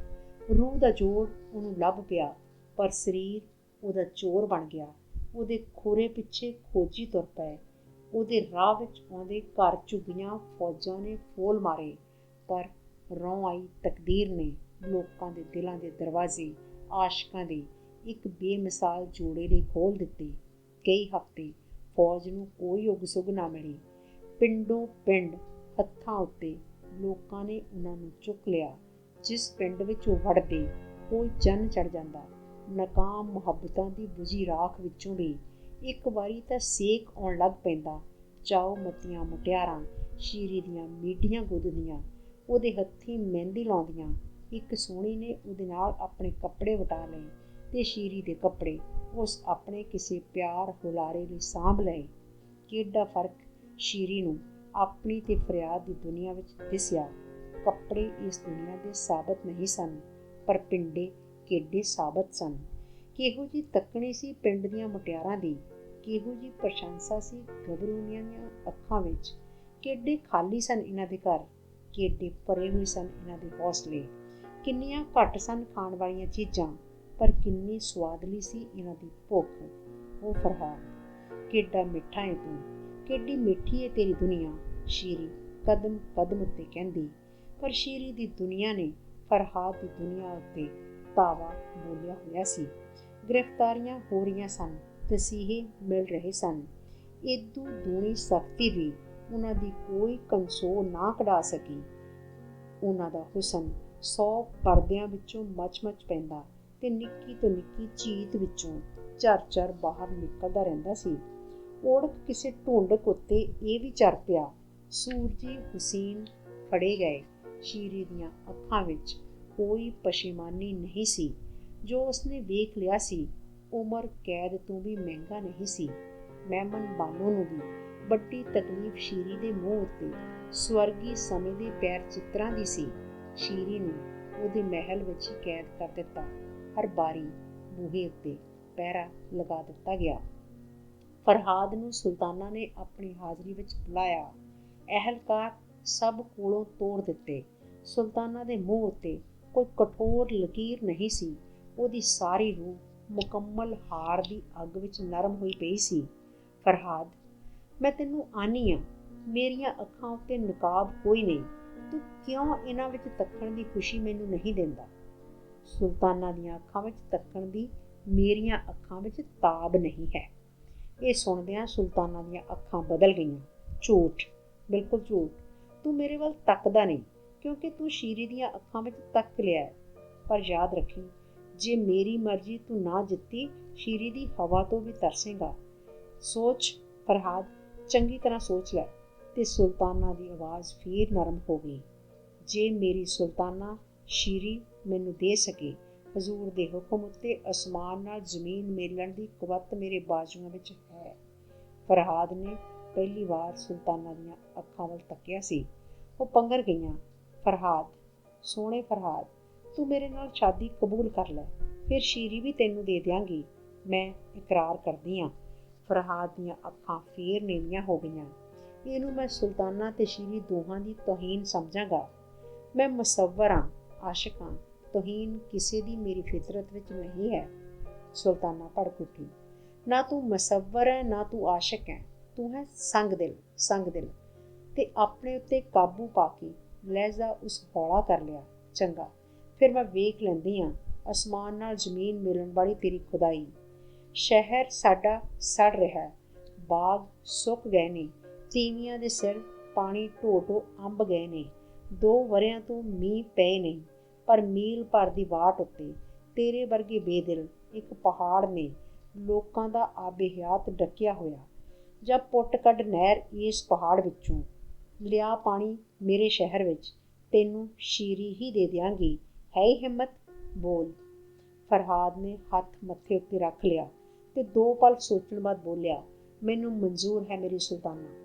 ਰੂਹ ਦਾ ਜੋੜ ਉਹਨੂੰ ਲੱਭ ਪਿਆ, ਪਰ ਸਰੀਰ ਉਹਦਾ ਚੋਰ ਬਣ ਗਿਆ। ਉਹਦੇ ਖੋਰੇ ਪਿੱਛੇ ਖੋਜੀ ਤੁਰ ਪਏ। ਉਹਦੇ ਰਾਹ ਵਿੱਚ ਆਉਂਦੇ ਘਰ ਝੁੱਗੀਆਂ ਫੌਜਾਂ ਨੇ ਫੋਲ ਮਾਰੇ, ਪਰ ਰੌਂ ਆਈ ਤਕਦੀਰ ਨੇ ਲੋਕਾਂ ਦੇ ਦਿਲਾਂ ਦੇ ਦਰਵਾਜ਼ੇ ਆਸ਼ਕਾਂ ਦੇ ਇੱਕ ਬੇਮਿਸਾਲ ਜੋੜੇ ਲਈ ਖੋਲ੍ਹ ਦਿੱਤੇ। ਕਈ ਹਫ਼ਤੇ ਫੌਜ ਨੂੰ ਕੋਈ ਉਗ ਸੁਗ ਨਾ ਮਿਲੀ। ਪਿੰਡੋਂ ਪਿੰਡ ਹੱਥਾਂ ਉੱਤੇ ਲੋਕਾਂ ਨੇ ਉਹਨਾਂ ਨੂੰ ਚੁੱਕ ਲਿਆ। ਜਿਸ ਪਿੰਡ ਵਿੱਚ ਉਹ ਵੜਦੇ, ਕੋਈ ਚੰਨ ਚੜ੍ਹ ਜਾਂਦਾ। ਨਾਕਾਮ ਮੁਹੱਬਤਾਂ ਦੀ ਬੁਝੀ ਰਾਖ ਵਿੱਚੋਂ ਵੀ ਇੱਕ ਵਾਰੀ ਤਾਂ ਸੇਕ ਆਉਣ ਲੱਗ ਪੈਂਦਾ। ਚਾਓ ਮੱਤੀਆਂ ਮੁਟਿਆਰਾਂ ਸ਼ੀਰੀ ਦੀਆਂ ਮੀਡੀਆਂ ਗੁੱਦਦੀਆਂ, ਉਹਦੇ ਹੱਥੀਂ ਮਹਿੰਦੀ ਲਾਉਂਦੀਆਂ। ਇੱਕ ਸੋਹਣੀ ਨੇ ਉਹਦੇ ਨਾਲ ਆਪਣੇ ਕੱਪੜੇ ਵਟਾ ਲਏ ਤੇ ਸ਼ੀਰੀ ਦੇ ਕੱਪੜੇ ਉਸ ਆਪਣੇ ਕਿਸੇ ਪਿਆਰ ਹੁਲਾਰੇ ਲਈ ਸਾਂਭ ਲਏ। ਕਿੱਡਾ ਫਰਕ ਸ਼ੀਰੀ ਨੂੰ ਆਪਣੀ ਤੇ ਫਰਿਆਦ ਦੀ ਦੁਨੀਆ ਵਿੱਚ ਦਿਸਿਆ। ਕੱਪੜੇ ਇਸ ਦੁਨੀਆ ਦੇ ਸਾਬਤ ਨਹੀਂ ਸਨ, ਪਰ ਪਿੰਡੇ ਕਿੱਡੇ ਸਾਬਤ ਸਨ। ਕਿਹੋ ਜਿਹੀ ਤੱਕਣੀ ਸੀ ਪਿੰਡ ਦੀਆਂ ਮੁਟਿਆਰਾਂ ਦੀ, ਕਿਹੋ ਜਿਹੀ ਪ੍ਰਸ਼ੰਸਾ ਸੀ ਗੱਭਰੂਆਂ ਦੀਆਂ ਅੱਖਾਂ ਵਿੱਚ। ਕਿੱਡੇ ਖਾਲੀ ਸਨ ਇਹਨਾਂ ਦੇ ਘਰ, ਕਿੱਡੇ ਭਰੇ ਹੋਏ ਸਨ ਇਹਨਾਂ ਦੇ ਹੌਸਲੇ। ਕਿੰਨੀਆਂ ਘੱਟ ਸਨ ਖਾਣ ਵਾਲੀਆਂ ਚੀਜ਼ਾਂ, ਪਰ ਕਿੰਨੀ ਸੁਆਦਲੀ ਸੀ ਇਹਨਾਂ ਦੀ ਭੁੱਖ। ਉਹ ਫਰਹਾਦ, ਕਿੱਡਾ ਮਿੱਠਾ ਹੈ ਤੂੰ, ਕਿੱਡੀ ਮਿੱਠੀ ਹੈ ਤੇਰੀ ਦੁਨੀਆ, ਸ਼ੀਰੀ ਕਦਮ ਕਦਮ ਉੱਤੇ ਕਹਿੰਦੀ। ਪਰ ਸ਼ੀਰੀ ਦੀ ਦੁਨੀਆ ਨੇ ਫਰਹਾਦ ਦੀ ਦੁਨੀਆ ਉੱਤੇ ਤਾਵਾ ਬੋਲਿਆ ਹੋਇਆ ਸੀ। ਗ੍ਰਿਫਤਾਰੀਆਂ ਹੋ ਰਹੀਆਂ ਸਨ, ਤਸੀਹੇ ਮਿਲ ਰਹੇ ਸਨ। ਏਦੂ ਦੂਣੀ ਸਖਤੀ ਵੀ ਉਹਨਾਂ ਦੀ ਕੋਈ ਕੰਸੋ ਨਾ ਕਢਾ ਸਕੀ। ਉਹਨਾਂ ਦਾ ਹੁਸਨ 100 ਪਰਦਿਆਂ ਵਿੱਚੋਂ ਮਚ-ਮਚ ਪੈਂਦਾ ਤੇ ਨਿੱਕੀ ਤੋਂ ਨਿੱਕੀ ਚੀਤ ਵਿੱਚੋਂ ਝਰ-ਝਰ ਬਾਹਰ ਨਿਕਲਦਾ ਰਹਿੰਦਾ ਸੀ। ਓੜਕ ਕਿਸੇ ਢੂੰਡਕ ਉੱਤੇ ਇਹ ਵੀ ਝਰ ਪਿਆ। ਸੂਰਜੀ ਹੁਸੀਨ ਫੜੇ ਗਏ। ਸ਼ੀਰੀ ਦੀਆਂ ਅੱਖਾਂ ਵਿੱਚ ਕੋਈ ਪਸ਼ੀਮਾਨੀ ਨਹੀਂ ਸੀ। ਜੋ ਉਸਨੇ ਵੇਖ ਲਿਆ ਸੀ, ਉਮਰ ਕੈਦ ਤੋਂ ਵੀ ਮਹਿੰਗਾ ਨਹੀਂ ਸੀ। ਮੈਮਨ ਬਾਨੋ ਨੂੰ ਵੀ ਵੱਡੀ ਤਕਲੀਫ ਸ਼ੀਰੀ ਦੇ ਮੂੰਹ ਉੱਤੇ ਸਵਰਗੀ ਸਮੇਂ ਦੇ ਪੈਰ ਚਿੱਤਰਾਂ ਦੀ ਸੀ। ਸ਼ੀਰੀ ਨੂੰ ਉਹਦੇ ਮਹਿਲ ਵਿੱਚ ਹੀ ਕੈਦ ਕਰ ਦਿੱਤਾ। ਹਰ ਬਾਰੀ ਬੂਹੇ ਉੱਤੇ ਪਹਿਰਾ ਲਗਾ ਦਿੱਤਾ ਗਿਆ। ਫਰਹਾਦ ਨੂੰ ਸੁਲਤਾਨਾ ਨੇ ਆਪਣੀ ਹਾਜ਼ਰੀ ਵਿੱਚ ਬੁਲਾਇਆ। ਅਹਿਲਕਾਰ ਸਭ ਕੋਲੋਂ ਤੋੜ ਦਿੱਤੇ। ਸੁਲਤਾਨਾ ਦੇ ਮੂੰਹ ਉੱਤੇ ਕੋਈ ਕਠੋਰ ਲਕੀਰ ਨਹੀਂ ਸੀ। ਉਹਦੀ ਸਾਰੀ ਰੂਹ ਮੁਕੰਮਲ ਹਾਰ ਦੀ ਅੱਗ ਵਿੱਚ ਨਰਮ ਹੋਈ ਪਈ ਸੀ। ਫਰਹਾਦ, ਮੈਂ ਤੈਨੂੰ ਆਨੀ ਹਾਂ, ਮੇਰੀਆਂ ਅੱਖਾਂ ਉੱਤੇ ਨਕਾਬ ਕੋਈ ਨਹੀਂ, ਤੂੰ ਕਿਉਂ ਇਹਨਾਂ ਵਿੱਚ ਤੱਕਣ ਦੀ ਖੁਸ਼ੀ ਮੈਨੂੰ ਨਹੀਂ ਦਿੰਦਾ? ਸੁਲਤਾਨਾ ਦੀਆਂ ਅੱਖਾਂ ਵਿੱਚ ਤੱਕਣ ਦੀ ਮੇਰੀਆਂ ਅੱਖਾਂ ਵਿੱਚ ਤਾਬ ਨਹੀਂ ਹੈ। ਇਹ ਸੁਣਦਿਆਂ ਸੁਲਤਾਨਾ ਦੀਆਂ ਅੱਖਾਂ ਬਦਲ ਗਈਆਂ। ਝੂਠ, ਬਿਲਕੁਲ ਝੂਠ। ਤੂੰ ਮੇਰੇ ਵੱਲ ਤੱਕਦਾ ਨਹੀਂ ਕਿਉਂਕਿ ਤੂੰ ਸ਼ੀਰੀ ਦੀਆਂ ਅੱਖਾਂ ਵਿੱਚ ਤੱਕ ਲਿਆ ਹੈ। ਪਰ ਯਾਦ ਰੱਖੀ, ਜੇ ਮੇਰੀ ਮਰਜ਼ੀ ਤੂੰ ਨਾ ਜਿੱਤੀ, ਸ਼ੀਰੀ ਦੀ ਹਵਾ ਤੋਂ ਵੀ ਤਰਸੇਂਗਾ। ਸੋਚ ਫਰਹਾਦ, ਚੰਗੀ ਤਰ੍ਹਾਂ ਸੋਚ ਲੈ। ਤੇ ਸੁਲਤਾਨਾ ਦੀ ਆਵਾਜ਼ ਫੇਰ ਨਰਮ ਹੋ ਗਈ। ਜੇ ਮੇਰੀ ਸੁਲਤਾਨਾ ਸ਼ੀਰੀ ਮੈਨੂੰ ਦੇ ਸਕੇ, ਹਜ਼ੂਰ ਦੇ ਹੁਕਮ ਉੱਤੇ ਅਸਮਾਨ ਨਾਲ ਜ਼ਮੀਨ ਮੇਲਣ ਦੀ ਕੁਵੱਤ ਮੇਰੇ ਬਾਜ਼ੂਆਂ ਵਿੱਚ ਹੈ। ਫਰਹਾਦ ਨੇ ਪਹਿਲੀ ਵਾਰ ਸੁਲਤਾਨਾ ਦੀਆਂ ਅੱਖਾਂ ਵੱਲ ਤੱਕਿਆ ਸੀ। ਉਹ ਪੰਘਰ ਗਈਆਂ। ਫਰਹਾਦ, ਸੋਹਣੇ ਫਰਹਾਦ, ਤੂੰ ਮੇਰੇ ਨਾਲ ਸ਼ਾਦੀ ਕਬੂਲ ਕਰ ਲੈ, ਫਿਰ ਸ਼ੀਰੀ ਵੀ ਤੈਨੂੰ ਦੇ ਦਿਆਂਗੀ। ਮੈਂ ਇਕਰਾਰ ਕਰਦੀ ਹਾਂ। ਫਰਹਾਦ ਦੀਆਂ ਅੱਖਾਂ ਫੇਰ ਨੀਵੀਆਂ ਹੋ ਗਈਆਂ। ਇਹਨੂੰ ਮੈਂ ਸੁਲਤਾਨਾ ਤੇ ਸ਼ੀਰੀ ਦੋਹਾਂ ਦੀ ਤੋਹੀਨ ਸਮਝਾਂਗਾ। ਮੈਂ ਮੁਸੱਵਰ ਹਾਂ, ਆਸ਼ਿਕ ਹਾਂ। ਤੋਹੀਨ ਕਿਸੇ ਦੀ ਮੇਰੀ ਫਿਤਰਤ ਵਿੱਚ ਨਹੀਂ ਹੈ। ਸੁਲਤਾਨਾ ਭੜਕ ਉੱਠੀ। ਨਾ ਤੂੰ ਮੁਸੱਵਰ ਹੈ, ਨਾ ਤੂੰ ਆਸ਼ਿਕ ਹੈ, ਤੂੰ ਹੈ ਸੰਗ ਦਿਲ। ਸੰਗ ਦਿਲ। ਤੇ ਆਪਣੇ ਉੱਤੇ ਕਾਬੂ ਪਾ ਕੇ ਲਹਿਜ਼ਾ ਉਸ ਹੌਲਾ ਕਰ ਲਿਆ। ਚੰਗਾ, ਫਿਰ ਮੈਂ ਵੇਖ ਲੈਂਦੀ ਹਾਂ ਅਸਮਾਨ ਨਾਲ ਜ਼ਮੀਨ ਮਿਲਣ ਵਾਲੀ ਤੇਰੀ ਖੁਦਾਈ। ਸ਼ਹਿਰ ਸਾਡਾ ਸੜ ਰਿਹਾ, ਬਾਗ ਸੁੱਕ ਗਏ ਨੇ, ਤੀਵੀਆਂ ਦੇ ਸਿਰ ਪਾਣੀ ਢੋ ਢੋ ਅੰਬ ਗਏ ਨੇ। 2 ਵਰ੍ਹਿਆਂ ਤੋਂ ਮੀਂਹ ਪਏ ਨਹੀਂ, ਪਰ ਮੀਲ ਭਰ ਦੀ ਵਾਟ ਉੱਤੇ ਤੇਰੇ ਵਰਗੇ ਬੇਦਿਲ ਇੱਕ ਪਹਾੜ ਨੇ ਲੋਕਾਂ ਦਾ ਆਬੇ ਹਯਾਤ ਡੱਕਿਆ ਹੋਇਆ। ਜਾਂ ਪੁੱਟ ਕੱਢ ਨਹਿਰ ਇਸ ਪਹਾੜ ਵਿੱਚੋਂ, ਲਿਆ ਪਾਣੀ ਮੇਰੇ ਸ਼ਹਿਰ ਵਿੱਚ, ਤੈਨੂੰ ਸ਼ੀਰੀ ਹੀ ਦੇ ਦਿਆਂਗੀ। ਹੈ ਹੀ ਹਿੰਮਤ? ਬੋਲ। ਫਰਹਾਦ ਨੇ ਹੱਥ ਮੱਥੇ ਉੱਤੇ ਰੱਖ ਲਿਆ ਤੇ 2 ਪਲ ਸੋਚਣ ਬਾਅਦ ਬੋਲਿਆ, ਮੈਨੂੰ ਮਨਜ਼ੂਰ ਹੈ ਮੇਰੀ ਸੁਲਤਾਨਾ।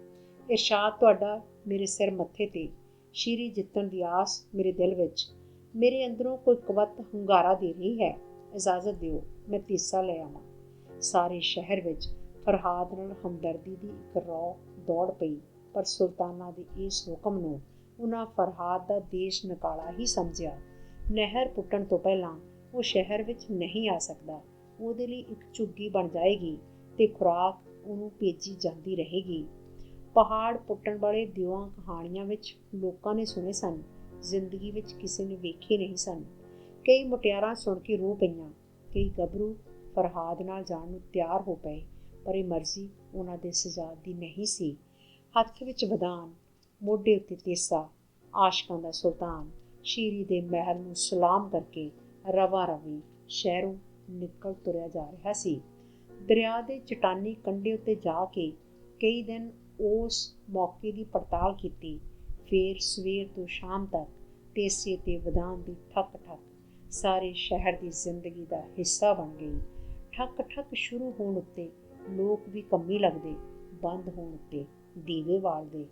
ਇਰਸ਼ਾਦ ਤੁਹਾਡਾ ਮੇਰੇ ਸਿਰ ਮੱਥੇ ਤੇ। ਸ਼ੀਰੀ ਜਿੱਤਣ ਦੀ ਆਸ ਮੇਰੇ ਦਿਲ ਵਿੱਚ। ਮੇਰੇ ਅੰਦਰੋਂ ਕੋਈ ਕੁਵੱਤ ਹੁੰਗਾਰਾ ਦੇ ਰਹੀ ਹੈ। ਇਜਾਜ਼ਤ ਦਿਓ ਮੈਂ ਤੀਸਾ ਲੈ ਆਵਾਂ। ਸਾਰੇ ਸ਼ਹਿਰ ਵਿੱਚ ਫਰਹਾਦ ਨਾਲ ਹਮਦਰਦੀ ਦੀ ਇੱਕ ਰੌ ਦੌੜ ਪਈ, ਪਰ ਸੁਲਤਾਨਾ ਦੇ ਇਸ ਹੁਕਮ ਨੂੰ ਉਹਨਾਂ ਫਰਹਾਦ ਦਾ ਦੇਸ਼ ਨਿਕਾਲਾ ਹੀ ਸਮਝਿਆ। ਨਹਿਰ ਪੁੱਟਣ ਤੋਂ ਪਹਿਲਾਂ ਉਹ ਸ਼ਹਿਰ ਵਿੱਚ ਨਹੀਂ ਆ ਸਕਦਾ। ਉਹਦੇ ਲਈ ਇੱਕ ਝੁੱਗੀ ਬਣ ਜਾਏਗੀ ਤੇ ਖੁਰਾਕ ਉਹਨੂੰ ਭੇਜੀ ਜਾਂਦੀ ਰਹੇਗੀ। ਪਹਾੜ ਪੁੱਟਣ ਵਾਲੇ ਦਿਓਆਂ ਕਹਾਣੀਆਂ ਵਿੱਚ ਲੋਕਾਂ ਨੇ ਸੁਣੇ ਸਨ, ਜ਼ਿੰਦਗੀ ਵਿੱਚ ਕਿਸੇ ਨੇ ਵੇਖੇ ਨਹੀਂ ਸਨ। ਕਈ ਮੁਟਿਆਰਾਂ ਸੁਣ ਕੇ ਰੋ ਪਈਆਂ, ਕਈ ਗੱਭਰੂ ਫਰਹਾਦ ਨਾਲ ਜਾਣ ਨੂੰ ਤਿਆਰ ਹੋ ਪਏ, ਪਰ ਇਹ ਮਰਜ਼ੀ ਉਹਨਾਂ ਦੇ ਸਜਾਦ ਦੀ ਨਹੀਂ ਸੀ। ਹੱਥ ਵਿੱਚ ਵਦਾਨ, ਮੋਢੇ ਉੱਤੇ ਤੇਸਾ, ਆਸ਼ਕਾਂ ਦਾ ਸੁਲਤਾਨ ਸ਼ੀਰੀ ਦੇ ਮਹਿਲ ਨੂੰ ਸਲਾਮ ਕਰਕੇ ਰਵਾ ਰਵੀ ਸ਼ਹਿਰੋਂ ਨਿਕਲ ਤੁਰਿਆ ਜਾ ਰਿਹਾ ਸੀ। ਦਰਿਆ ਦੇ ਚਟਾਨੀ ਕੰਢੇ ਉੱਤੇ ਜਾ ਕੇ ਕਈ ਦਿਨ ਉਸ ਮੌਕੇ ਦੀ ਪੜਤਾਲ ਕੀਤੀ। ਫਿਰ ਸਵੇਰ ਤੋਂ ਸ਼ਾਮ ਤੱਕ ਤੇਸੇ ਤੇ ਵਦਾਨ ਦੀ ਠੱਕ ਠੱਕ ਸਾਰੇ ਸ਼ਹਿਰ ਦੀ ਜ਼ਿੰਦਗੀ ਦਾ ਹਿੱਸਾ ਬਣ ਗਈ। ਠੱਕ ਠੱਕ ਸ਼ੁਰੂ ਹੋਣ ਉੱਤੇ ਲੋਕ ਵੀ ਕੰਮੀ ਲੱਗਦੇ, ਬੰਦ ਹੋਣ ਉੱਤੇ ਦੀਵੇ ਬਾਲਦੇ।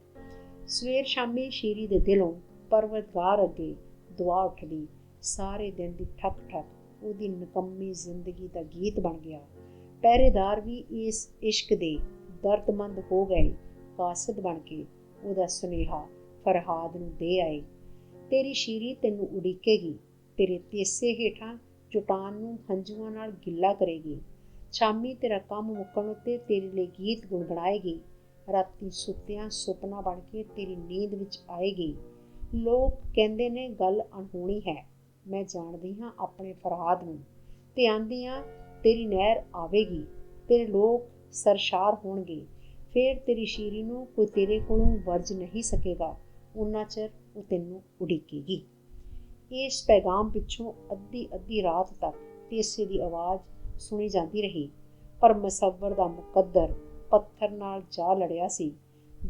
ਸਵੇਰ ਸ਼ਾਮੀ ਸ਼ੀਰੀ ਦੇ ਦਿਲੋਂ ਪਰਵਤਗਾਰ ਅੱਗੇ ਦੁਆ ਉੱਠਦੀ। ਸਾਰੇ ਦਿਨ ਦੀ ਠੱਕ ਠੱਕ ਉਹਦੀ ਨਿਕੰਮੀ ਜ਼ਿੰਦਗੀ ਦਾ ਗੀਤ ਬਣ ਗਿਆ। ਪਹਿਰੇਦਾਰ ਵੀ ਇਸ ਇਸ਼ਕ ਦੇ ਦਰਦਮੰਦ ਹੋ ਗਏ ਕਾਸਦ ਬਣ ਕੇ ਉਹਦਾ ਸੁਨੇਹਾ ਫਰਹਾਦ ਨੂੰ ਦੇ ਆਏ। ਤੇਰੀ ਸ਼ੀਰੀ ਤੈਨੂੰ ਉਡੀਕੇਗੀ, ਤੇਰੇ ਤੇਸੇ ਹੇਠਾਂ ਚੁਟਾਨ ਨੂੰ ਹੰਝੂਆਂ ਨਾਲ ਗਿੱਲਾ ਕਰੇਗੀ। ਸ਼ਾਮੀ ਤੇਰਾ ਕੰਮ ਮੁੱਕਣ ਉੱਤੇ ਤੇਰੇ ਲਈ ਗੀਤ ਗੁਣਗੁਣਾਏਗੀ। ਰਾਤੀ ਸੁੱਤਿਆਂ ਸੁਪਨਾ ਬਣ ਕੇ ਤੇਰੀ ਨੀਂਦ ਵਿੱਚ ਆਏਗੀ। ਲੋਕ ਕਹਿੰਦੇ ਨੇ ਗੱਲ ਅਣਹੋਣੀ ਹੈ, ਮੈਂ ਜਾਣਦੀ ਹਾਂ ਆਪਣੇ ਫਰਹਾਦ ਨੂੰ, ਤੇ ਆਂਦੀ ਹਾਂ ਤੇਰੀ ਨਹਿਰ ਆਵੇਗੀ, ਤੇਰੇ ਲੋਕ ਸਰਸ਼ਾਰ ਹੋਣਗੇ। ਫਿਰ ਤੇਰੀ ਸ਼ੀਰੀ ਨੂੰ ਕੋਈ ਤੇਰੇ ਕੋਲੋਂ ਵਰਜ ਨਹੀਂ ਸਕੇਗਾ, ਉਨਾ ਚਿਰ ਉਹ ਤੈਨੂੰ ਉਡੀਕੇਗੀ। ਇਸ ਪੈਗਾਮ ਪਿੱਛੋਂ ਅੱਧੀ ਰਾਤ ਤੱਕ ਤੇਸੇ ਦੀ ਆਵਾਜ਼ ਸੁਣੀ ਜਾਂਦੀ ਰਹੀ, ਪਰ ਮੁਸੱਵਰ ਦਾ ਮੁਕੱਦਰ ਪੱਥਰ ਨਾਲ ਜਾ ਲੜਿਆ ਸੀ।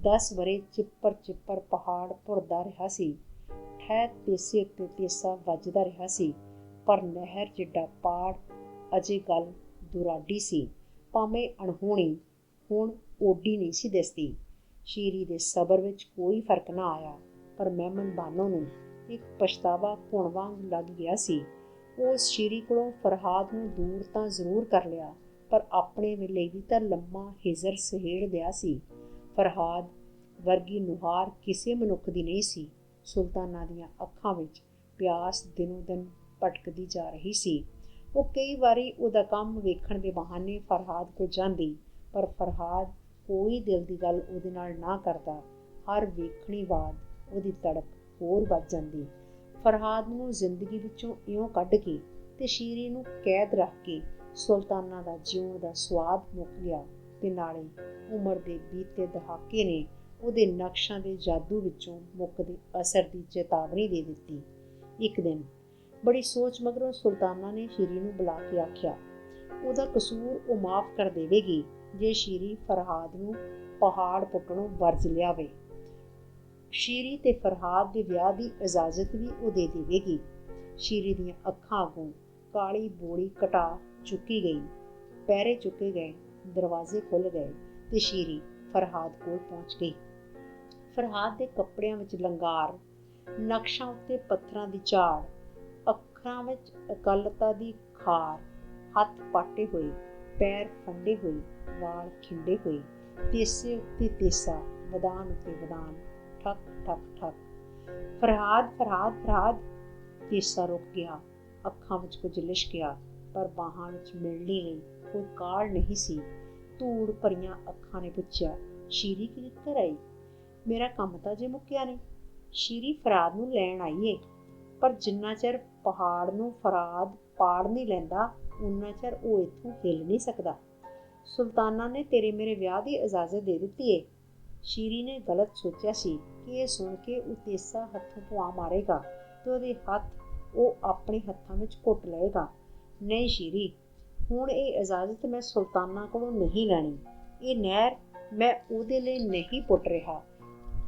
10 ਵਰ੍ਹੇ ਚਿੱਪਰ ਚਿੱਪਰ ਪਹਾੜ ਭੁਰਦਾ ਰਿਹਾ ਸੀ। ਠਹਿਰ ਤੇਸੇ ਉੱਤੇ ਤੇਸਾ ਵੱਜਦਾ ਰਿਹਾ ਸੀ, ਪਰ ਨਹਿਰ ਜਿੱਡਾ ਪਾੜ ਅਜੇ ਗੱਲ ਦੁਰਾਡੀ ਸੀ, ਭਾਵੇਂ ਅਣਹੋਣੀ, ਹੁਣ ਓਡੀ ਨਹੀਂ ਸੀ ਦਿਸਦੀ। ਸ਼ੀਰੀ ਦੇ ਸਬਰ ਵਿੱਚ ਕੋਈ ਫਰਕ ਨਾ ਆਇਆ, ਪਰ ਮਹਿਮਨ ਬਾਨੋ ਨੂੰ ਇੱਕ ਪਛਤਾਵਾ ਘੁਣ ਵਾਂਗ ਲੱਗ ਗਿਆ ਸੀ। ਉਸ ਸ਼ੀਰੀ ਕੋਲੋਂ ਫਰਹਾਦ ਨੂੰ ਦੂਰ ਤਾਂ ਜ਼ਰੂਰ ਕਰ ਲਿਆ, ਪਰ ਆਪਣੇ ਵੇਲੇ ਵੀ ਤਾਂ ਲੰਮਾ ਹਿਜਰ ਸਹੇੜ ਲਿਆ ਸੀ। ਫਰਹਾਦ ਵਰਗੀ ਨੁਹਾਰ ਕਿਸੇ ਮਨੁੱਖ ਦੀ ਨਹੀਂ ਸੀ। ਸੁਲਤਾਨਾ ਦੀਆਂ ਅੱਖਾਂ ਵਿੱਚ ਪਿਆਸ ਦਿਨੋਂ ਦਿਨ ਭਟਕਦੀ ਜਾ ਰਹੀ ਸੀ। ਉਹ ਕਈ ਵਾਰੀ ਉਹਦਾ ਕੰਮ ਵੇਖਣ ਦੇ ਬਹਾਨੇ ਫਰਹਾਦ ਕੋਲ ਜਾਂਦੀ, ਪਰ ਫਰਹਾਦ ਕੋਈ ਦਿਲ ਦੀ ਗੱਲ ਉਹਦੇ ਨਾਲ ਨਾ ਕਰਦਾ। हर वेखणी बाद ਉਹਦੀ तड़प होर ਵੱਧ ਜਾਂਦੀ। फरहाद ਨੂੰ ਜ਼ਿੰਦਗੀ ਵਿੱਚੋਂ ਇਉਂ ਕੱਢ ਕੇ ਤੇ ਸ਼ੀਰੀ ਨੂੰ कैद रख के ਸੁਲਤਾਨਾ ਦਾ ਜਿਉਣ ਦਾ ਸਵਾਦ ਮੁੱਕ ਗਿਆ ਤੇ ਨਾਲੇ ਉਮਰ ਦੇ ਬੀਤੇ ਦਹਾਕੇ ਨੇ ਉਹਦੇ ਨਕਸ਼ਾਂ ਦੇ ਜਾਦੂ ਵਿੱਚੋਂ ਮੁੱਕਦੇ ਅਸਰ ਦੀ ਚੇਤਾਵਨੀ ਦੇ ਦਿੱਤੀ। ਇੱਕ ਦਿਨ ਬੜੀ ਸੋਚ ਮਗਰੋਂ ਸੁਲਤਾਨਾ ਨੇ ਸ਼ੀਰੀ ਨੂੰ ਬੁਲਾ ਕੇ ਆਖਿਆ, ਉਹਦਾ ਕਸੂਰ ਉਹ ਮਾਫ਼ ਕਰ ਦੇਵੇਗੀ ਜੇ ਸ਼ੀਰੀ ਫਰਹਾਦ ਨੂੰ ਪਹਾੜ ਪੁੱਟਣੋਂ ਵਰਜ ਲਿਆਵੇ। ਸ਼ੀਰੀ ਤੇ ਫਰਹਾਦ ਦੇ ਵਿਆਹ ਦੀ ਇਜਾਜ਼ਤ ਵੀ ਉਹ ਦੇ ਦੇਵੇਗੀ। ਸ਼ੀਰੀ ਦੀਆਂ ਅੱਖਾਂ ਅੱਗੋਂ ਕਾਲੀ ਬੋਲੀ ਘਟਾ ਚੁੱਕੀ ਗਈ, ਪੈਰੇ ਚੁੱਕੇ ਗਏ, ਦਰਵਾਜ਼ੇ ਖੁੱਲ੍ਹ ਗਏ ਤੇ ਸ਼ੀਰੀ ਫਰਹਾਦ ਕੋਲ ਪਹੁੰਚ ਗਈ। ਫਰਹਾਦ ਦੇ ਕੱਪੜਿਆਂ ਵਿੱਚ ਲੰਗਾਰ, ਨਕਸ਼ਾਂ ਉੱਤੇ ਪੱਥਰਾਂ ਦੀ ਝਾੜ, ਅੱਖਰਾਂ ਵਿੱਚ ਇਕੱਲਤਾ ਦੀ ਖਾਰ, ਹੱਥ ਪਾਟੇ ਹੋਏ, ਪੈਰ ਫੰਡੇ ਹੋਏ, ਵਾਲ ਖਿੰਡੇ ਹੋਏ, ਤੇਸੇ ਉੱਤੇ ਤੇਸਾ, ਵਦਾਨ ਉੱਤੇ ਵਦਾਨ, ਠੱਕ ਠੱਕ ਠੱਕ। ਫਰਹਾਦ ਫਰਹਾਦ ਫਰਹਾਦ। ਤੇਸਾ ਰੁਕ ਗਿਆ, ਅੱਖਾਂ ਵਿੱਚ ਕੁਝ ਲਿਸ਼ਕਿਆ, ਪਰ ਬਾਹਾਂ ਵਿੱਚ ਮਿਲਣੀ ਲਈ ਕੋਈ ਕਾਹਲ ਨਹੀਂ ਸੀ। ਧੂੜ ਭਰੀਆਂ ਅੱਖਾਂ ਨੇ ਪੁੱਛਿਆ, ਸ਼ੀਰੀ ਕਿੱਧਰ ਆਈ? ਮੇਰਾ ਕੰਮ ਤਾਂ ਜੇ ਮੁੱਕਿਆ ਨਹੀਂ। ਸ਼ੀਰੀ ਫਰਹਾਦ ਨੂੰ ਲੈਣ ਆਈ ਏ, ਪਰ ਜਿੰਨਾ ਚਿਰ ਪਹਾੜ ਨੂੰ ਫਰਹਾਦ ਪਾੜ ਨਹੀਂ ਲੈਂਦਾ ਉਨਾ ਚਿਰ ਉਹ ਇੱਥੋਂ ਹਿੱਲ ਨਹੀਂ ਸਕਦਾ। ਸੁਲਤਾਨਾ ਨੇ ਤੇਰੇ ਮੇਰੇ ਵਿਆਹ ਦੀ ਇਜਾਜ਼ਤ ਦੇ ਦਿੱਤੀ ਏ। ਸ਼ੀਰੀ ਨੇ ਗਲਤ ਸੋਚਿਆ ਸੀ ਕਿ ਇਹ ਸੁਣ ਕੇ ਉਹ ਤੇਸਾ ਹੱਥੋਂ ਪਵਾ ਮਾਰੇਗਾ ਤੇ ਉਹਦੇ ਹੱਥ ਉਹ ਆਪਣੇ ਹੱਥਾਂ ਵਿੱਚ ਘੁੱਟ ਲਏਗਾ। ਨਹੀਂ ਸ਼ੀਰੀ, ਹੁਣ ਇਹ ਇਜਾਜ਼ਤ ਮੈਂ ਸੁਲਤਾਨਾ ਕੋਲੋਂ ਨਹੀਂ ਲੈਣੀ। ਇਹ ਨਹਿਰ ਮੈਂ ਉਹਦੇ ਲਈ ਨਹੀਂ ਪੁੱਟ ਰਿਹਾ।